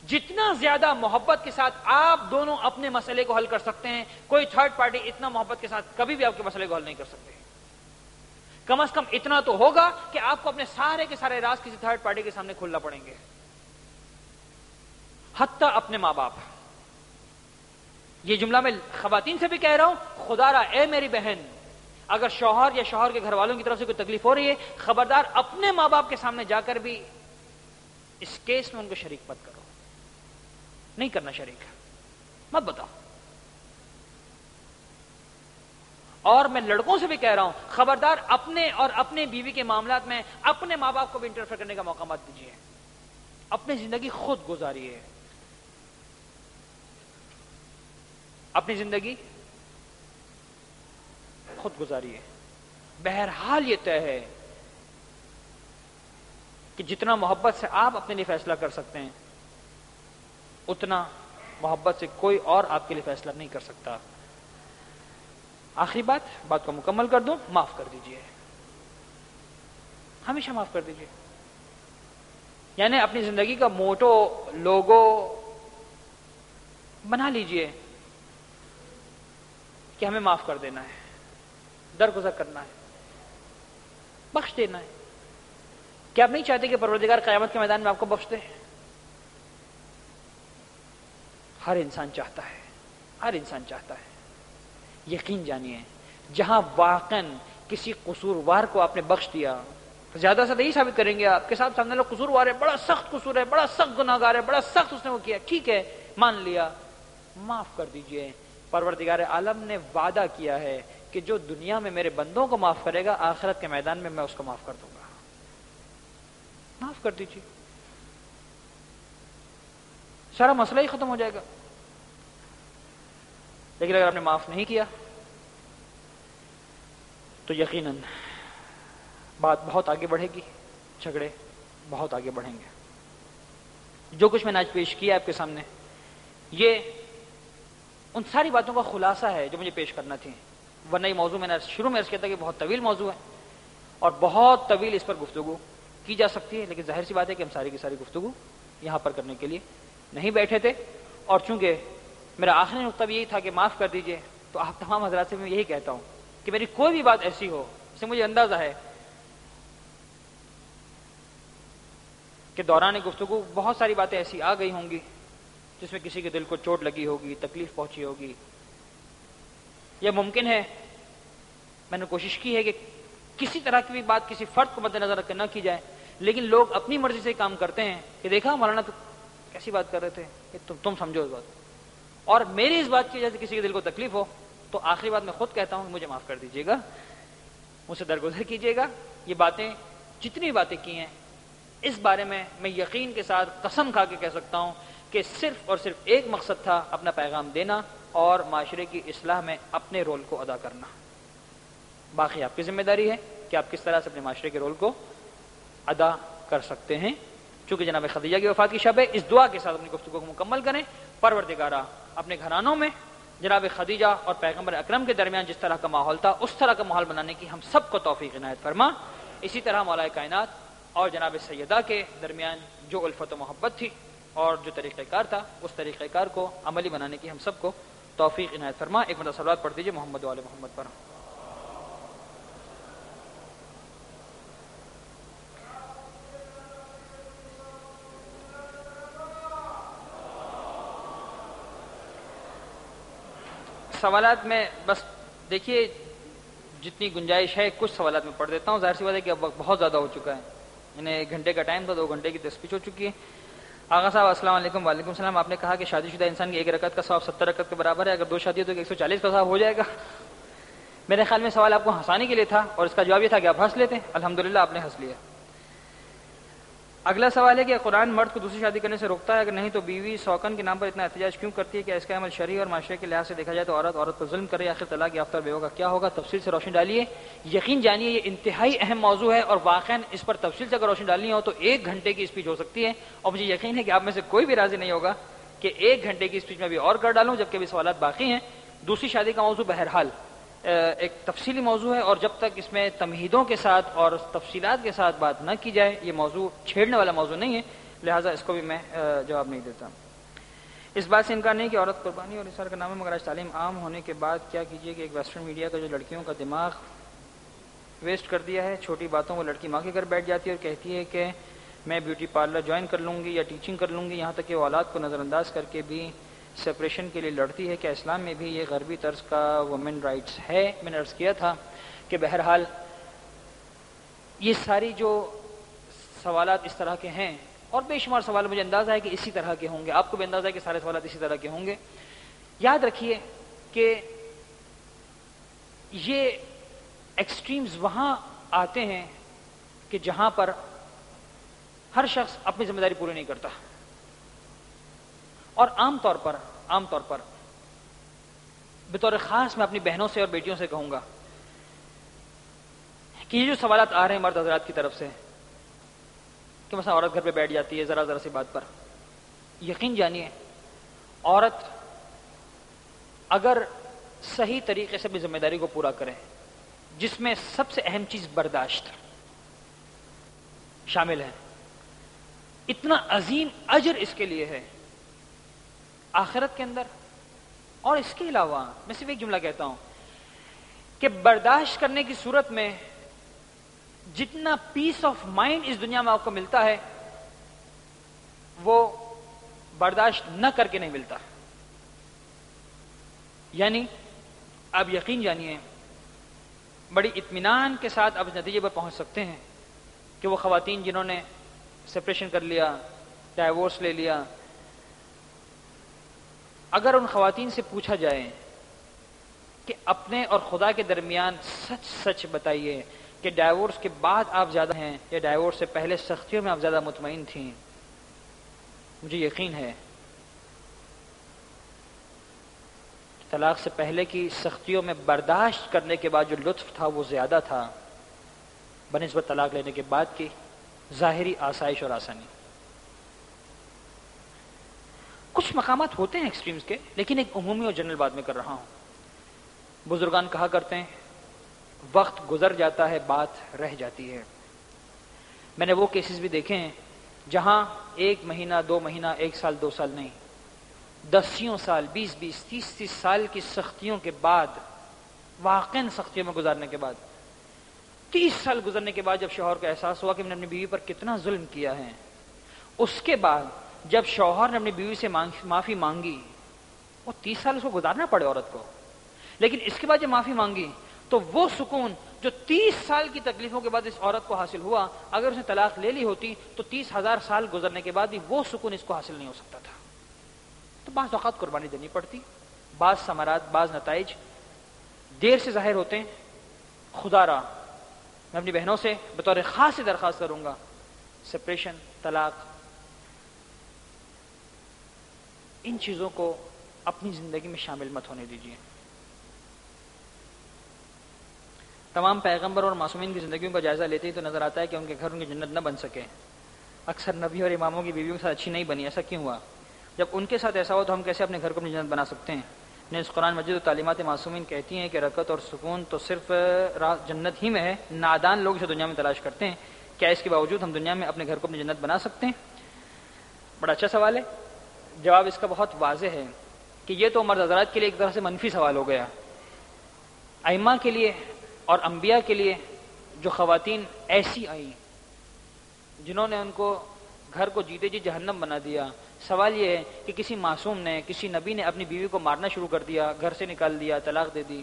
S1: جتنا زیادہ محبت کے ساتھ آپ دونوں اپنے مسئلے کو حل کر سکتے ہیں، کوئی تھرڈ پارٹی اتنا محبت کے ساتھ کبھی بھی آپ کے مسئلے کو حل نہیں کر سکتے. کم از کم اتنا تو ہوگا کہ آپ کو اپنے سارے کے سارے راز کسی تھرڈ پارٹی کے سامنے کھولنا پڑیں گے، حتیٰ اپنے ماں باپ. یہ جملہ میں خواتین سے بھی کہہ رہا ہوں، خدا را اے میری بہن، اگر شوہر یا شوہر کے گھر والوں کی طرف سے کوئی تکلیف ہو رہی ہے، خبردار اپنے ماں باپ کے سامنے جا کر بھی اس کیس میں ان کو شریک مت کرو. نہیں کرنا شریک، مت بتاؤ. اور میں لڑکوں سے بھی کہہ رہا ہوں، خبردار اپنے اور اپنے بیوی کے معاملات میں اپنے ماں باپ کو بھی انٹرفیئر کرنے کا موقع مت دیجیے. اپنی زندگی خود گزاریے، اپنی زندگی خود گزاریے. بہرحال یہ طے ہے کہ جتنا محبت سے آپ اپنے لیے فیصلہ کر سکتے ہیں اتنا محبت سے کوئی اور آپ کے لیے فیصلہ نہیں کر سکتا. آخری بات کو مکمل کر دوں، معاف کر دیجئے، ہمیشہ معاف کر دیجئے. یعنی اپنی زندگی کا موٹو لوگو بنا لیجئے کہ ہمیں معاف کر دینا ہے، درگزر کرنا ہے، بخش دینا ہے. کیا آپ نہیں چاہتے کہ پروردگار قیامت کے میدان میں آپ کو بخش دے؟ ہر انسان چاہتا ہے، ہر انسان چاہتا ہے. یقین جانیے، جہاں واقعاً کسی قصوروار کو آپ نے بخش دیا، زیادہ سے یہی ثابت کریں گے آپ کے ساتھ سامنے لوگ قصوروار ہے، بڑا سخت قصور ہے، بڑا سخت گناہگار ہے، بڑا سخت اس نے وہ کیا، ٹھیک ہے مان لیا، معاف کر دیجئے. پروردگار عالم نے وعدہ کیا ہے کہ جو دنیا میں میرے بندوں کو معاف کرے گا، آخرت کے میدان میں میں اس کو معاف کر دوں گا. معاف کر دیجئے، سارا مسئلہ ہی ختم ہو جائے گا. لیکن اگر آپ نے معاف نہیں کیا تو یقیناً بات بہت آگے بڑھے گی، جھگڑے بہت آگے بڑھیں گے. جو کچھ میں نے آج پیش کیا آپ کے سامنے، یہ ان ساری باتوں کا خلاصہ ہے جو مجھے پیش کرنا تھی. ورنہ یہ موضوع میں نے شروع میں عرض کیا تھا کہ بہت طویل موضوع ہے اور بہت طویل اس پر گفتگو کی جا سکتی ہے، لیکن ظاہر سی بات ہے کہ ہم ساری کی ساری گفتگو یہاں پر کرنے کے لیے نہیں بیٹھے تھے. اور چونکہ میرا آخری نقطہ بھی یہی تھا کہ معاف کر دیجئے، تو آپ تمام حضرات سے میں یہی کہتا ہوں کہ میری کوئی بھی بات ایسی ہو جس سے مجھے اندازہ ہے کہ دوران گفتگو بہت ساری باتیں ایسی آ گئی ہوں گی جس میں کسی کے دل کو چوٹ لگی ہوگی، تکلیف پہنچی ہوگی، یہ ممکن ہے. میں نے کوشش کی ہے کہ کسی طرح کی بھی بات کسی فرد کو مد نظر رکھ کے نہ کی جائے، لیکن لوگ اپنی مرضی سے کام کرتے ہیں کہ دیکھا مولانا تو کیسی بات کر رہے تھے کہ تم سمجھو اس بات کو، اور میری اس بات کی وجہ سے کسی کے دل کو تکلیف ہو تو آخری بات میں خود کہتا ہوں کہ مجھے معاف کر دیجیے گا، مجھ سے درگزر کیجیے گا. یہ باتیں جتنی باتیں کی ہیں اس بارے میں یقین کے ساتھ قسم کھا کے کہہ سکتا ہوں کہ صرف اور صرف ایک مقصد تھا، اپنا پیغام دینا اور معاشرے کی اصلاح میں اپنے رول کو ادا کرنا. باقی آپ کی ذمہ داری ہے کہ آپ کس طرح سے اپنے معاشرے کے رول کو ادا کر سکتے ہیں. چونکہ جناب خدیجہ کی وفات کی شب ہے، اس دعا کے ساتھ اپنی گفتگو کو مکمل کریں. پروردگارا اپنے گھرانوں میں جناب خدیجہ اور پیغمبر اکرم کے درمیان جس طرح کا ماحول تھا اس طرح کا ماحول بنانے کی ہم سب کو توفیق عنایت فرما. اسی طرح مولا کائنات اور جناب سیدہ کے درمیان جو الفت و محبت تھی اور جو طریقہ کار تھا اس طریقہ کار کو عملی بنانے کی ہم سب کو توفیق عنایت فرما. ایک مرتبہ صلوات پڑھ دیجیے محمد و آل محمد پر. سوالات میں بس دیکھیے جتنی گنجائش ہے کچھ سوالات میں پڑھ دیتا ہوں. ظاہر سی بات ہے کہ اب وقت بہت زیادہ ہو چکا ہے، یعنی 1 گھنٹے کا ٹائم تھا، 2 گھنٹے کی تسبیح ہو چکی ہے. آغا صاحب السلام علیکم. وعلیکم السلام. آپ نے کہا کہ شادی شدہ انسان کی 1 رکعت کا ثواب 70 رکعت کے برابر ہے، اگر 2 شادی ہے تو 140 کا ثواب ہو جائے گا. میرے خیال میں سوال آپ کو ہنسانے کے لیے تھا اور اس کا جواب یہ تھا کہ آپ ہنس لیتے. الحمدللہ آپ نے ہنس لیا. اگلا سوال ہے کہ قرآن مرد کو دوسری شادی کرنے سے روکتا ہے، اگر نہیں تو بیوی سوکن کے نام پر اتنا احتجاج کیوں کرتی ہے؟ کیا اس کا عمل شرعی اور معاشرے کے لحاظ سے دیکھا جائے تو عورت پر ظلم کرے، آخر طلاق یافتہ بیوہ کا کیا ہوگا؟ تفصیل سے روشنی ڈالیے. یقین جانیے یہ انتہائی اہم موضوع ہے اور واقعاً اس پر تفصیل سے اگر روشنی ڈالنی ہو تو 1 گھنٹے کی اسپیچ ہو سکتی ہے، اور مجھے یقین ہے کہ آپ میں سے کوئی بھی راضی نہیں ہوگا کہ 1 گھنٹے کی اسپیچ میں بھی اور کر ڈالوں جبکہ بھی سوالات باقی ہیں. دوسری شادی کا موضوع بہرحال ایک تفصیلی موضوع ہے اور جب تک اس میں تمہیدوں کے ساتھ اور تفصیلات کے ساتھ بات نہ کی جائے یہ موضوع چھیڑنے والا موضوع نہیں ہے، لہٰذا اس کو بھی میں جواب نہیں دیتا. اس بات سے انکار نہیں کہ عورت قربانی اور اثار کا نام ہے، مگر آج تعلیم عام ہونے کے بعد کیا کیجیے کہ ایک ویسٹرن میڈیا کا جو لڑکیوں کا دماغ ویسٹ کر دیا ہے، چھوٹی باتوں کو لڑکی ماں کے گھر بیٹھ جاتی ہے اور کہتی ہے کہ میں بیوٹی پارلر جوائن کر لوں گی یا ٹیچنگ کر لوں گی، یہاں تک کہ وہ اولاد کو نظر انداز کر کے بھی سپریشن کے لیے لڑتی ہے. کیا اسلام میں بھی یہ غربی طرز کا وومن رائٹس ہے؟ میں نے عرض کیا تھا کہ بہرحال یہ ساری جو سوالات اس طرح کے ہیں اور بے شمار سوال مجھے اندازہ ہے کہ اسی طرح کے ہوں گے، آپ کو بھی اندازہ ہے کہ سارے سوالات اسی طرح کے ہوں گے. یاد رکھیے کہ یہ ایکسٹریمز وہاں آتے ہیں کہ جہاں پر ہر شخص اپنی ذمہ داری پوری نہیں کرتا، اور عام طور پر بطور خاص میں اپنی بہنوں سے اور بیٹیوں سے کہوں گا کہ یہ جو سوالات آ رہے ہیں مرد حضرات کی طرف سے کہ مثلا عورت گھر پہ بیٹھ جاتی ہے ذرا سی بات پر، یقین جانیے عورت اگر صحیح طریقے سے اپنی ذمہ داری کو پورا کرے، جس میں سب سے اہم چیز برداشت شامل ہے، اتنا عظیم اجر اس کے لیے ہے آخرت کے اندر. اور اس کے علاوہ میں صرف ایک جملہ کہتا ہوں کہ برداشت کرنے کی صورت میں جتنا پیس آف مائنڈ اس دنیا میں آپ کو ملتا ہے وہ برداشت نہ کر کے نہیں ملتا. یعنی آپ یقین جانیے بڑی اطمینان کے ساتھ آپ اس نتیجے پر پہنچ سکتے ہیں کہ وہ خواتین جنہوں نے سپریشن کر لیا، ڈائیورس لے لیا، اگر ان خواتین سے پوچھا جائے کہ اپنے اور خدا کے درمیان سچ سچ بتائیے کہ ڈائیورس کے بعد آپ زیادہ ہیں یا ڈائیورس سے پہلے سختیوں میں آپ زیادہ مطمئن تھیں، مجھے یقین ہے طلاق سے پہلے کی سختیوں میں برداشت کرنے کے بعد جو لطف تھا وہ زیادہ تھا بنسبت طلاق لینے کے بعد کی ظاہری آسائش اور آسانی. کچھ مقامات ہوتے ہیں ایکسٹریمز کے، لیکن ایک عمومی اور جنرل بات میں کر رہا ہوں. بزرگان کہا کرتے ہیں وقت گزر جاتا ہے بات رہ جاتی ہے. میں نے وہ کیسز بھی دیکھے ہیں جہاں 1 مہینہ 2 مہینہ 1 سال 2 سال نہیں، 10 سال 20 30 سال کی سختیوں کے بعد، واقعاً سختیوں میں گزارنے کے بعد، 30 سال گزرنے کے بعد جب شوہر کو احساس ہوا کہ میں نے اپنی بیوی پر کتنا ظلم کیا ہے، اس کے بعد جب شوہر نے اپنی بیوی سے معافی مانگی، وہ 30 سال اس کو گزارنا پڑے عورت کو، لیکن اس کے بعد جب معافی مانگی تو وہ سکون جو 30 سال کی تکلیفوں کے بعد اس عورت کو حاصل ہوا، اگر اس نے طلاق لے لی ہوتی تو 30,000 سال گزرنے کے بعد بھی وہ سکون اس کو حاصل نہیں ہو سکتا تھا. تو بعض اوقات قربانی دینی پڑتی، بعض ثمرات، بعض نتائج دیر سے ظاہر ہوتے ہیں. خدا را میں اپنی بہنوں سے بطور خاص سے درخواست کروں گا، سپریشن، طلاق، ان چیزوں کو اپنی زندگی میں شامل مت ہونے دیجیے. تمام پیغمبر اور معصومین کی زندگیوں کا جائزہ لیتے ہی تو نظر آتا ہے کہ ان کے گھر ان کی جنت نہ بن سکے. اکثر نبی اور اماموں کی بیویوں کے ساتھ اچھی نہیں بنی. ایسا کیوں ہوا؟ جب ان کے ساتھ ایسا ہو تو ہم کیسے اپنے گھر کو اپنی جنت بنا سکتے ہیں؟ اس قرآن مجید و تعلیمات معصومین کہتی ہیں کہ رکعت اور سکون تو صرف جنت ہی میں ہے، نادان لوگ اسے دنیا میں تلاش کرتے ہیں. کیا اس کے باوجود ہم دنیا میں اپنے گھر کو اپنی جنت بنا سکتے ہیں؟ بڑا اچھا سوال ہے. جواب اس کا بہت واضح ہے کہ یہ تو مرد حضرات کے لیے ایک طرح سے منفی سوال ہو گیا. ائمہ کے لیے اور انبیاء کے لیے جو خواتین ایسی آئیں جنہوں نے ان کو گھر کو جیتے جی جہنم بنا دیا، سوال یہ ہے کہ کسی معصوم نے، کسی نبی نے اپنی بیوی کو مارنا شروع کر دیا، گھر سے نکال دیا، طلاق دے دی،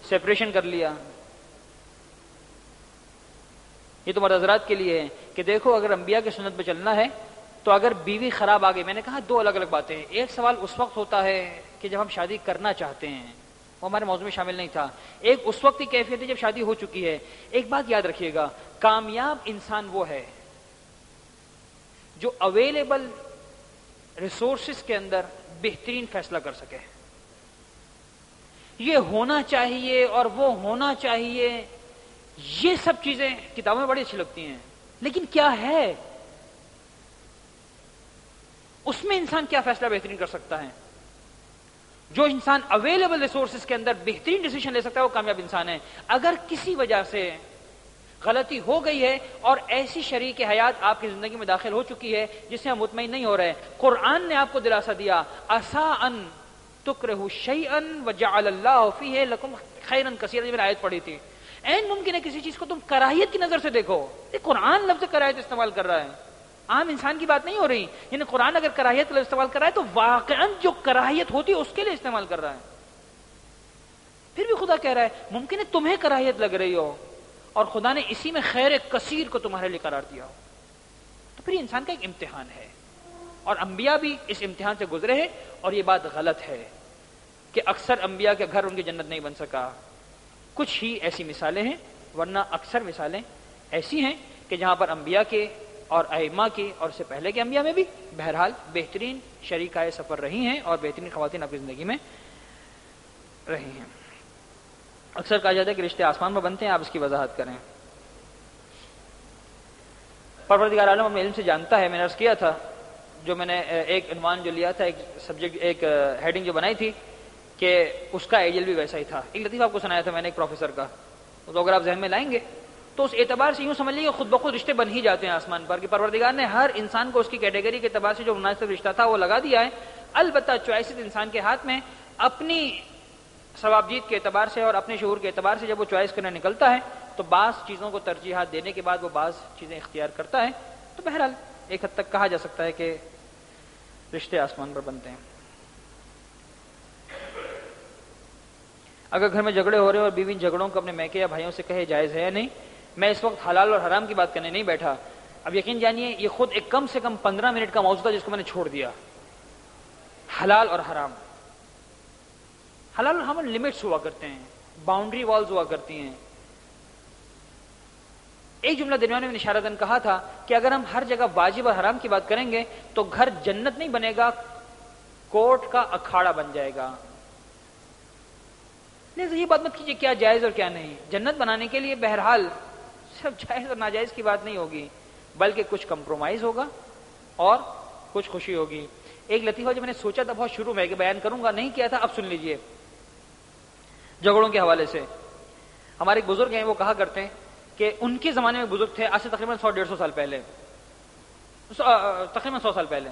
S1: سیپریشن کر لیا. یہ تو مرد حضرات کے لیے ہے کہ دیکھو اگر انبیاء کی سنت پہ چلنا ہے تو اگر بیوی خراب آ گئی، میں نے کہا 2 الگ الگ باتیں ہیں. ایک سوال اس وقت ہوتا ہے کہ جب ہم شادی کرنا چاہتے ہیں، وہ ہمارے موضوع میں شامل نہیں تھا. ایک اس وقت کی کیفیت ہے جب شادی ہو چکی ہے. ایک بات یاد رکھیے گا، کامیاب انسان وہ ہے جو اویلیبل ریسورسز کے اندر بہترین فیصلہ کر سکے. یہ ہونا چاہیے اور وہ ہونا چاہیے، یہ سب چیزیں کتابوں میں بڑی اچھی لگتی ہیں، لیکن کیا ہے اس میں انسان کیا فیصلہ بہترین کر سکتا ہے؟ جو انسان اویلیبل ریسورسز کے اندر بہترین ڈیسیشن لے سکتا ہے وہ کامیاب انسان ہے. اگر کسی وجہ سے غلطی ہو گئی ہے اور ایسی شریک حیات آپ کی زندگی میں داخل ہو چکی ہے جس سے آپ مطمئن نہیں ہو رہے، قرآن نے آپ کو دلاسا دیا، عسیٰ ان تکرہوا شیئا وجعل اللہ فیہ لکم خیرا کثیرا. میں نے آیت پڑھی تھی، این ممکن ہے کسی چیز کو تم کراہیت کی نظر سے دیکھو. یہ قرآن لفظ کراہیت استعمال کر رہا ہے، عام انسان کی بات نہیں ہو رہی. یعنی قرآن اگر کراہیت کا استعمال کر رہا ہے تو واقعاً جو کراہیت ہوتی ہے اس کے لیے استعمال کر رہا ہے. پھر بھی خدا کہہ رہا ہے ممکن ہے تمہیں کراہیت لگ رہی ہو اور خدا نے اسی میں خیر کثیر کو تمہارے لیے قرار دیا ہو. تو پھر انسان کا ایک امتحان ہے اور انبیاء بھی اس امتحان سے گزرے ہیں. اور یہ بات غلط ہے کہ اکثر انبیاء کے گھر ان کی جنت نہیں بن سکا. کچھ ہی ایسی مثالیں ہیں، ورنہ اکثر مثالیں ایسی ہیں کہ جہاں پر انبیاء کے اور ائمہ کی اور اس سے پہلے کے انبیاء میں بھی بہرحال بہترین شریکائے سفر رہی ہیں اور بہترین خواتین اپنی زندگی میں رہی ہیں. اکثر کہا جاتا ہے کہ رشتے آسمان میں بنتے ہیں، آپ اس کی وضاحت کریں. پروردگار عالم اپنے علم سے جانتا ہے. میں نے عرض کیا تھا جو میں نے ایک عنوان جو لیا تھا، ایک سبجیکٹ، ایک ہیڈنگ جو بنائی تھی کہ اس کا آئیڈیل بھی ویسا ہی تھا، ایک لطیفہ آپ کو سنایا تھا میں نے ایک پروفیسر کا، تو اگر آپ ذہن میں لائیں گے تو اس اعتبار سے یوں سمجھ لیجیے کہ خود بخود رشتے بن ہی جاتے ہیں آسمان پر، کہ پروردگار نے ہر انسان کو اس کی کیٹیگری کے اعتبار سے جو مناسب رشتہ تھا وہ لگا دیا ہے. البتہ چوائسز انسان کے ہاتھ میں، اپنی ثواب جیت کے اعتبار سے اور اپنے شعور کے اعتبار سے جب وہ چوائس کرنے نکلتا ہے تو بعض چیزوں کو ترجیحات دینے کے بعد وہ بعض چیزیں اختیار کرتا ہے. تو بہرحال ایک حد تک کہا جا سکتا ہے کہ رشتے آسمان پر بنتے ہیں. اگر گھر میں جھگڑے ہو رہے ہیں اور بیوی ان جھگڑوں کو اپنے میکے یا بھائیوں سے کہے جائز ہے یا نہیں؟ میں اس وقت حلال اور حرام کی بات کرنے نہیں بیٹھا. اب یقین جانیے یہ خود ایک کم سے کم 15 منٹ کا موضوع تھا جس کو میں نے چھوڑ دیا. حلال اور حرام، حلال اور حرام لمٹس ہوا کرتے ہیں، باؤنڈری والز ہوا کرتی ہیں. ایک جملہ درمیان میں اشارتاً کہا تھا کہ اگر ہم ہر جگہ واجب اور حرام کی بات کریں گے تو گھر جنت نہیں بنے گا، کورٹ کا اکھاڑا بن جائے گا. لہٰذا یہ بات مت کیجیے کیا جائز اور کیا نہیں. جنت بنانے کے لیے بہرحال صرف جائز اور ناجائز کی بات نہیں ہوگی، بلکہ کچھ کمپرومائز ہوگا اور کچھ خوشی ہوگی. ایک لطیفہ جو میں نے سوچا تھا بہت شروع میں کہ بیان کروں گا، نہیں کیا تھا، اب سن لیجئے. جھگڑوں کے حوالے سے ہمارے ایک بزرگ ہیں، وہ کہا کرتے ہیں کہ ان کے زمانے میں بزرگ تھے، آج سے تقریباً 100-150 سال پہلے، تقریباً 100 سال پہلے.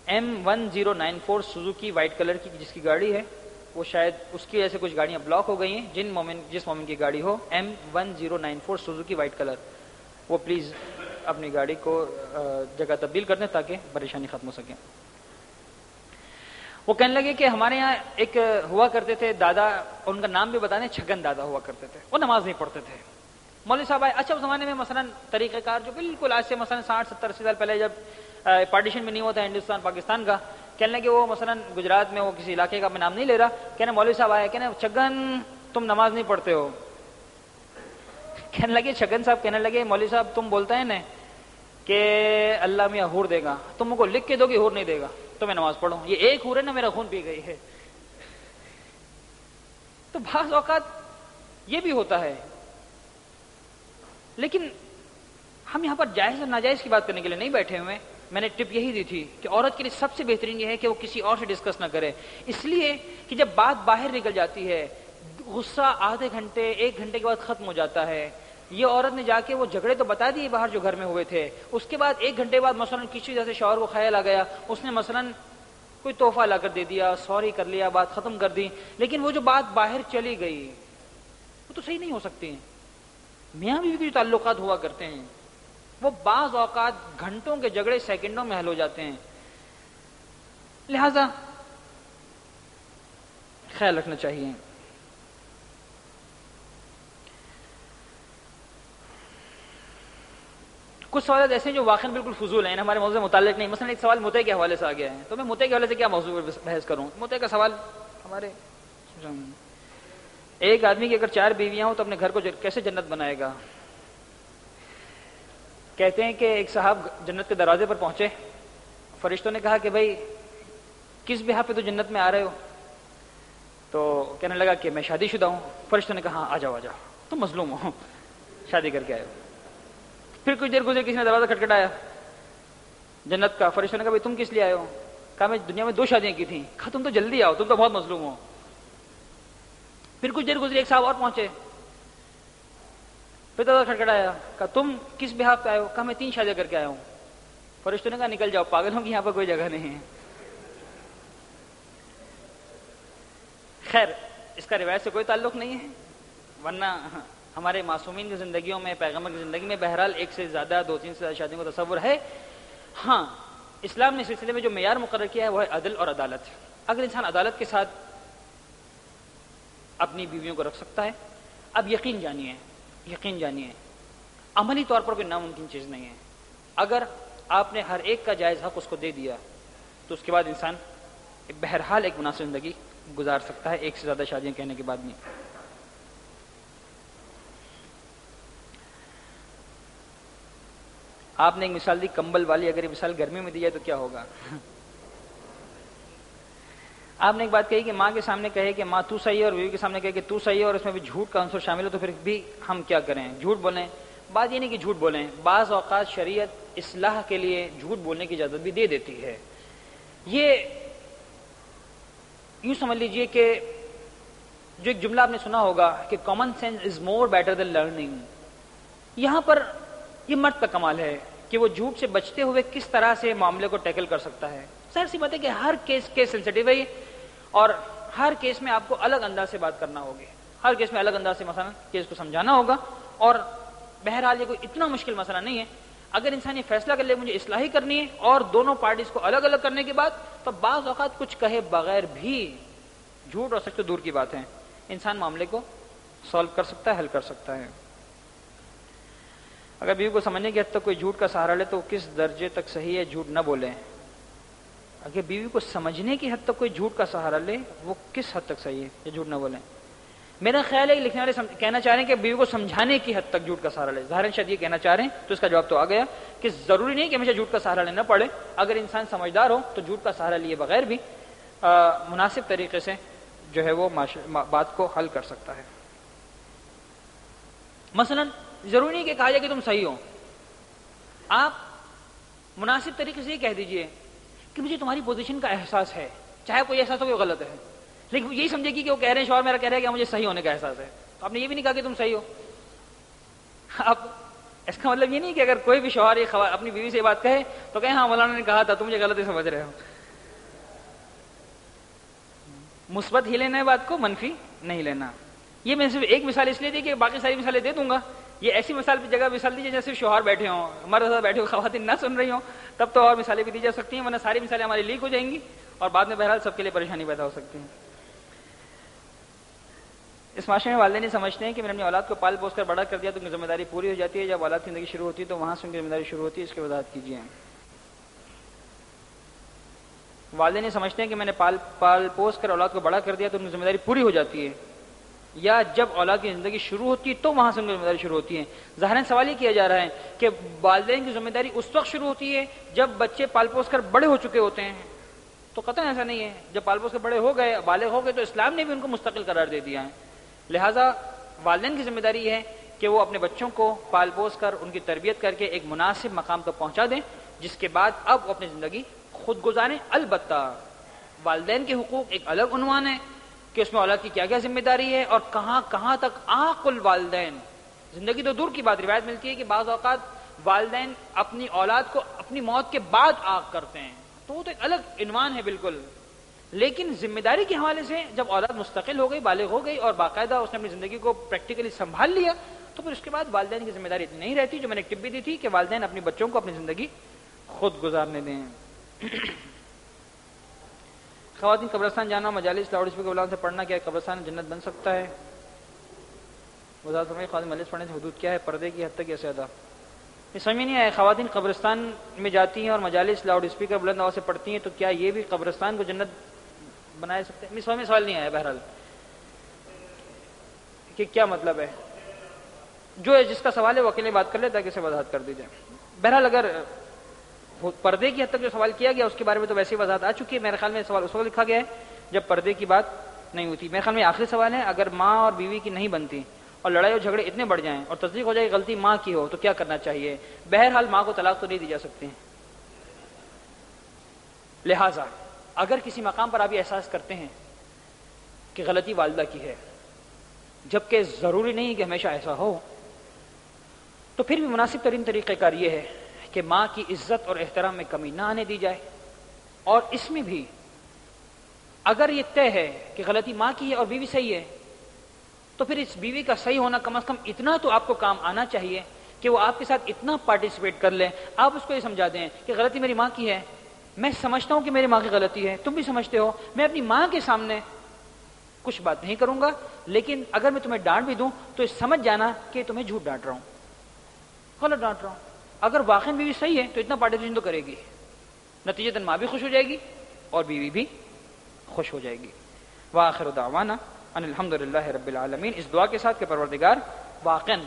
S1: M1094 سوزوکی وائٹ کلر کی جس کی گاڑی ہے، وہ شاید اس کی وجہ سے کچھ گاڑیاں بلاک ہو گئی ہیں. جس مومن کی گاڑی ہو M1094 سوزوکی وائٹ کلر، وہ پلیز اپنی گاڑی کو جگہ تبدیل کر دیں تاکہ پریشانی ختم ہو سکے. وہ کہنے لگے کہ ہمارے یہاں ایک ہوا کرتے تھے دادا، ان کا نام بھی بتانے، چھگن دادا ہوا کرتے تھے. وہ نماز نہیں پڑھتے تھے. مولوی صاحب آئے. اچھا اس زمانے میں مثلا طریقہ کار جو بالکل آج سے مثلا 60-70 سال پہلے جب پارٹیشن بھی نہیں ہوتا ہندوستان پاکستان کا، کہنے لگے وہ مثلا گجرات میں وہ کسی علاقے کا میں نام نہیں لے رہا، کہنے مولوی صاحب آئے، کہنے چھگن تم نماز نہیں پڑھتے ہو. کہنے لگے چھگن صاحب کہنے لگے مولوی صاحب تم بولتا ہے نا کہ اللہ میاں حور دے گا، تم کو لکھ کے دو کہ حور نہیں دے گا تو میں نماز پڑھوں، یہ ایک حور ہے نا میرا خون پی گئی ہے. تو بعض اوقات یہ بھی ہوتا ہے، لیکن ہم یہاں پر جائز اور ناجائز کی بات کرنے کے لیے نہیں بیٹھے ہوئے. میں نے ٹپ یہی دی تھی کہ عورت کے لیے سب سے بہترین یہ ہے کہ وہ کسی اور سے ڈسکس نہ کرے، اس لیے کہ جب بات باہر نکل جاتی ہے غصہ آدھے گھنٹے 1 گھنٹے کے بعد ختم ہو جاتا ہے. یہ عورت نے جا کے وہ جھگڑے تو بتا دیے باہر جو گھر میں ہوئے تھے، اس کے بعد 1 گھنٹے بعد مثلا کسی وجہ سے شوہر کو خیال آ گیا، اس نے مثلا کوئی تحفہ لا کر دے دیا، سوری کر لیا، بات ختم کر دی، لیکن وہ جو بات باہر چلی گئی وہ تو صحیح نہیں ہو سکتی. میاں بیوی کے جو تعلقات ہوا کرتے ہیں وہ بعض اوقات گھنٹوں کے جھگڑے سیکنڈوں میں حل ہو جاتے ہیں. لہذا خیال رکھنا چاہیے. کچھ سوالات ایسے ہیں جو واقعی بالکل فضول ہیں، ہمارے موضوع سے متعلق نہیں. مثلا ایک سوال متع کے حوالے سے آ گیا ہے، تو میں متع کے حوالے سے کیا موضوع پر بحث کروں. متع کا سوال ہمارے ایک آدمی کی اگر 4 بیویاں ہوں تو اپنے گھر کو کیسے جنت بنائے گا. کہتے ہیں کہ ایک صاحب جنت کے دروازے پر پہنچے، فرشتوں نے کہا کہ بھائی کس بہا پہ تو جنت میں آ رہے ہو؟ تو کہنے لگا کہ میں شادی شدہ ہوں. فرشتوں نے کہا ہاں آ جاؤ تم مظلوم ہو، شادی کر کے آئے ہو. پھر کچھ دیر گزری، کسی نے دروازہ کھٹکھٹایا جنت کا. فرشتوں نے کہا بھائی تم کس لیے آئے ہو؟ کہا میں دنیا میں 2 شادیاں کی تھیں. کہا تم تو جلدی آؤ، تم تو بہت مظلوم ہو. پھر کچھ دیر گزری، ایک صاحب اور پہنچے، پھر دروازہ کھٹکھٹایا، کہا تم کس بہاف پہ آئے ہو؟ کہا میں 3 شادیاں کر کے آیا ہوں. فرشتوں نے کہا نکل جاؤ، پاگلوں کی یہاں پر کوئی جگہ نہیں ہے. خیر اس کا روایت سے کوئی تعلق نہیں ہے، ورنہ ہمارے معصومین کی زندگیوں میں، پیغمبر کی زندگی میں بہرحال 1 سے زیادہ 2-3 سے زیادہ شادیوں کا تصور ہے. ہاں اسلام نے اس سلسلے میں جو معیار مقرر کیا ہے وہ ہے عدل اور عدالت. اگر انسان عدالت کے ساتھ اپنی بیویوں کو رکھ سکتا ہے. اب یقین جانیے عملی طور پر کوئی ناممکن چیز نہیں ہے. اگر آپ نے ہر ایک کا جائز حق اس کو دے دیا تو اس کے بعد انسان بہرحال ایک مناسب زندگی گزار سکتا ہے، 1 سے زیادہ شادیاں کہنے کے بعد نہیں. آپ نے ایک مثال دی کمبل والی، اگر یہ مثال گرمی میں دی جائے تو کیا ہوگا؟ آپ نے ایک بات کہی کہ ماں کے سامنے کہے کہ ماں تو صحیح ہے اور بیوی کے سامنے کہے کہ تو صحیح ہے، اور اس میں بھی جھوٹ کا عنصر شامل ہے، تو پھر بھی ہم کیا کریں؟ جھوٹ بولیں. بات یہ نہیں کہ جھوٹ بولیں، بعض اوقات شریعت اصلاح کے لیے جھوٹ بولنے کی اجازت بھی دے دیتی ہے. یہ یوں سمجھ لیجئے کہ جو ایک جملہ آپ نے سنا ہوگا کہ کامن سینس از مور بیٹر دین لرننگ، یہاں پر یہ مرد کا کمال ہے کہ وہ جھوٹ سے بچتے ہوئے کس طرح سے معاملے کو ٹیکل کر سکتا ہے. ظاہر سی بات ہے کہ ہر کیس سینسیٹیو ہے اور ہر کیس میں آپ کو الگ انداز سے بات کرنا ہوگی، ہر کیس میں الگ انداز سے مثلا کیس کو سمجھانا ہوگا. اور بہرحال یہ کوئی اتنا مشکل مسئلہ نہیں ہے. اگر انسان یہ فیصلہ کر لے مجھے اصلاحی کرنی ہے اور دونوں پارٹیز کو الگ الگ کرنے کے بعد، تو بعض اوقات کچھ کہے بغیر بھی، جھوٹ اور سچ تو دور کی بات ہے، انسان معاملے کو سالو کر سکتا ہے، حل کر سکتا ہے. اگر بیوی کو سمجھنے کی حد تک کوئی جھوٹ کا سہارا لے تو کس درجے تک صحیح ہے جھوٹ نہ بولیں؟ اگر بیوی کو سمجھنے کی حد تک کوئی جھوٹ کا سہارا لے وہ کس حد تک صحیح ہے یہ جھوٹ نہ بولیں؟ میرا خیال ہے لکھنے والے کہنا چاہ رہے ہیں کہ بیوی کو سمجھانے کی حد تک جھوٹ کا سہارا لے. ظاہر شاید یہ کہنا چاہ رہے ہیں تو اس کا جواب تو آ گیا کہ ضروری نہیں کہ ہمیشہ جھوٹ کا سہارا لینا پڑے. اگر انسان سمجھدار ہو تو جھوٹ کا سہارا لیے بغیر بھی مناسب طریقے سے جو ہے وہ بات کو حل کر سکتا ہے. مثلا ضروری نہیں کہ کہا جائے کہ تم صحیح ہو، آپ مناسب طریقے سے یہ کہہ دیجئے کہ مجھے تمہاری پوزیشن کا احساس ہے، چاہے کوئی احساس ہو کہ وہ غلط ہے، لیکن یہی سمجھے گی کہ وہ کہہ رہے ہیں، شوہر میرا کہہ رہا ہے کہ مجھے صحیح ہونے کا احساس ہے. تو آپ نے یہ بھی نہیں کہا کہ تم صحیح ہو. اب اس کا مطلب یہ نہیں کہ اگر کوئی بھی شوہر اپنی بیوی سے یہ بات کہے تو کہے ہاں مولانا نے کہا تھا تم مجھے غلط ہی سمجھ رہے ہو. مثبت ہی لینا ہے بات کو، منفی نہیں لینا. یہ میں صرف ایک مثال اس لیے دی کہ باقی ساری مثالیں دے دوں گا. یہ ایسی مثال پہ جگہ مثال دیجیے جیسے شوہر بیٹھے ہوں، مرد بیٹھے ہو، خواتین نہ سن رہی ہوں، تب تو اور مثالیں بھی دی جا سکتی ہیں، ورنہ ساری مثالیں ہماری لیک ہو جائیں گی اور بعد میں بہرحال سب کے لیے پریشانی پیدا ہو سکتی ہے. اس معاشرے میں والدین سمجھتے ہیں کہ میں نے اپنی اولاد کو پال پوس کر بڑا کر دیا تو ان کی ذمہ داری پوری ہو جاتی ہے، جب اولاد کی زندگی شروع ہوتی ہے تو وہاں سے ان کی ذمہ داری شروع ہوتی ہے. اس کی وضاحت کیجیے. والدین سمجھتے ہیں کہ میں نے پال پوس کر اولاد کو بڑا کر دیا تو ان کی ذمہ داری پوری ہو جاتی ہے، یا جب اولاد کی زندگی شروع ہوتی ہے تو وہاں سے ان کی ذمہ داری شروع ہوتی ہے. ظاہراً سوال یہ کیا جا رہا ہے کہ والدین کی ذمہ داری اس وقت شروع ہوتی ہے جب بچے پال پوس کر بڑے ہو چکے ہوتے ہیں. تو قطعاً ایسا نہیں ہے. جب پال پوس کر بڑے ہو گئے، بالغ ہو گئے، تو اسلام نے بھی ان کو مستقل قرار دے دیا ہے. لہٰذا والدین کی ذمہ داری یہ ہے کہ وہ اپنے بچوں کو پال پوس کر ان کی تربیت کر کے ایک مناسب مقام تک پہنچا دیں، جس کے بعد اب وہ اپنی زندگی خود گزاریں. البتہ والدین کے حقوق ایک الگ عنوان ہے کہ اس میں اولاد کی کیا کیا ذمہ داری ہے اور کہاں کہاں تک عاق الوالدین. زندگی تو دور کی بات، روایت ملتی ہے کہ بعض اوقات والدین اپنی اولاد کو اپنی موت کے بعد عاق کرتے ہیں، تو وہ تو ایک الگ عنوان ہے بالکل. لیکن ذمہ داری کے حوالے سے جب اولاد مستقل ہو گئی، بالغ ہو گئی اور باقاعدہ اس نے اپنی زندگی کو پریکٹیکلی سنبھال لیا، تو پھر اس کے بعد والدین کی ذمہ داری اتنی نہیں رہتی. جو میں نے ایک ٹپ بھی دی تھی کہ والدین اپنے بچوں کو اپنی زندگی خود گزارنے دیں. خواتین قبرستان جانا، مجالس لاؤڈ اسپیکر بلان سے پڑھنا، کیا قبرستان جنت بن سکتا ہے؟ وضاحت فرمائیں. خواتین مجلس پڑھنے سے حدود کیا ہے؟ پردے کی حد تک کیسے ادا؟ یہ سمجھ میں نہیں آیا. خواتین قبرستان میں جاتی ہیں اور مجالس لاؤڈ اسپیکر بلند آواز سے پڑھتی ہیں، تو کیا یہ بھی قبرستان کو جنت بنا سکتے ہیں؟ سمجھ میں سوال نہیں آیا. بہرحال کہ کیا مطلب ہے، جو جس کا سوال ہے وہ اکیلے بات کر لے تاکہ اسے وضاحت کر دی جائے. بہرحال اگر پردے کی حد تک جو سوال کیا گیا اس کے بارے میں تو ویسے ہی وضاحت آ چکی ہے. میرے خیال میں سوال اس وقت لکھا گیا ہے جب پردے کی بات نہیں ہوتی. میرے خیال میں آخری سوال ہے، اگر ماں اور بیوی کی نہیں بنتی اور لڑائی اور جھگڑے اتنے بڑھ جائیں اور تصدیق ہو جائے کہ غلطی ماں کی ہو تو کیا کرنا چاہیے؟ بہرحال ماں کو طلاق تو نہیں دی جا سکتی. لہٰذا اگر کسی مقام پر آپ یہ احساس کرتے ہیں کہ غلطی والدہ کی ہے، جبکہ ضروری نہیں کہ ہمیشہ ایسا ہو، تو پھر بھی مناسب ترین طریقہ کار یہ ہے کہ ماں کی عزت اور احترام میں کمی نہ آنے دی جائے. اور اس میں بھی اگر یہ طے ہے کہ غلطی ماں کی ہے اور بیوی صحیح ہے، تو پھر اس بیوی کا صحیح ہونا کم از کم اتنا تو آپ کو کام آنا چاہیے کہ وہ آپ کے ساتھ اتنا پارٹیسپیٹ کر لیں. آپ اس کو یہ سمجھا دیں کہ غلطی میری ماں کی ہے، میں سمجھتا ہوں کہ میری ماں کی غلطی ہے، تم بھی سمجھتے ہو، میں اپنی ماں کے سامنے کچھ بات نہیں کروں گا، لیکن اگر میں تمہیں ڈانٹ بھی دوں تو سمجھ جانا کہ تمہیں جھوٹ ڈانٹ رہا ہوں، غلط ڈانٹ رہا ہوں. اگر واقعی بیوی صحیح ہے تو اتنا پارٹیسپیشن تو کرے گی، نتیجتاً ماں بھی خوش ہو جائے گی اور بیوی بھی خوش ہو جائے گی. وآخر دعوانا ان الحمدللہ رب العالمین. اس دعا کے ساتھ کہ پروردگار واقعاً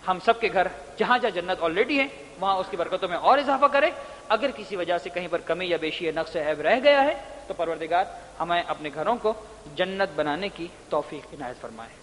S1: ہم سب کے گھر جہاں جہاں جنت آلریڈی ہے وہاں اس کی برکتوں میں اور اضافہ کرے. اگر کسی وجہ سے کہیں پر کمی یا بیشی یا نقص عیب رہ گیا ہے تو پروردگار ہمیں اپنے گھروں کو جنت بنانے کی توفیق عنایت فرمائے.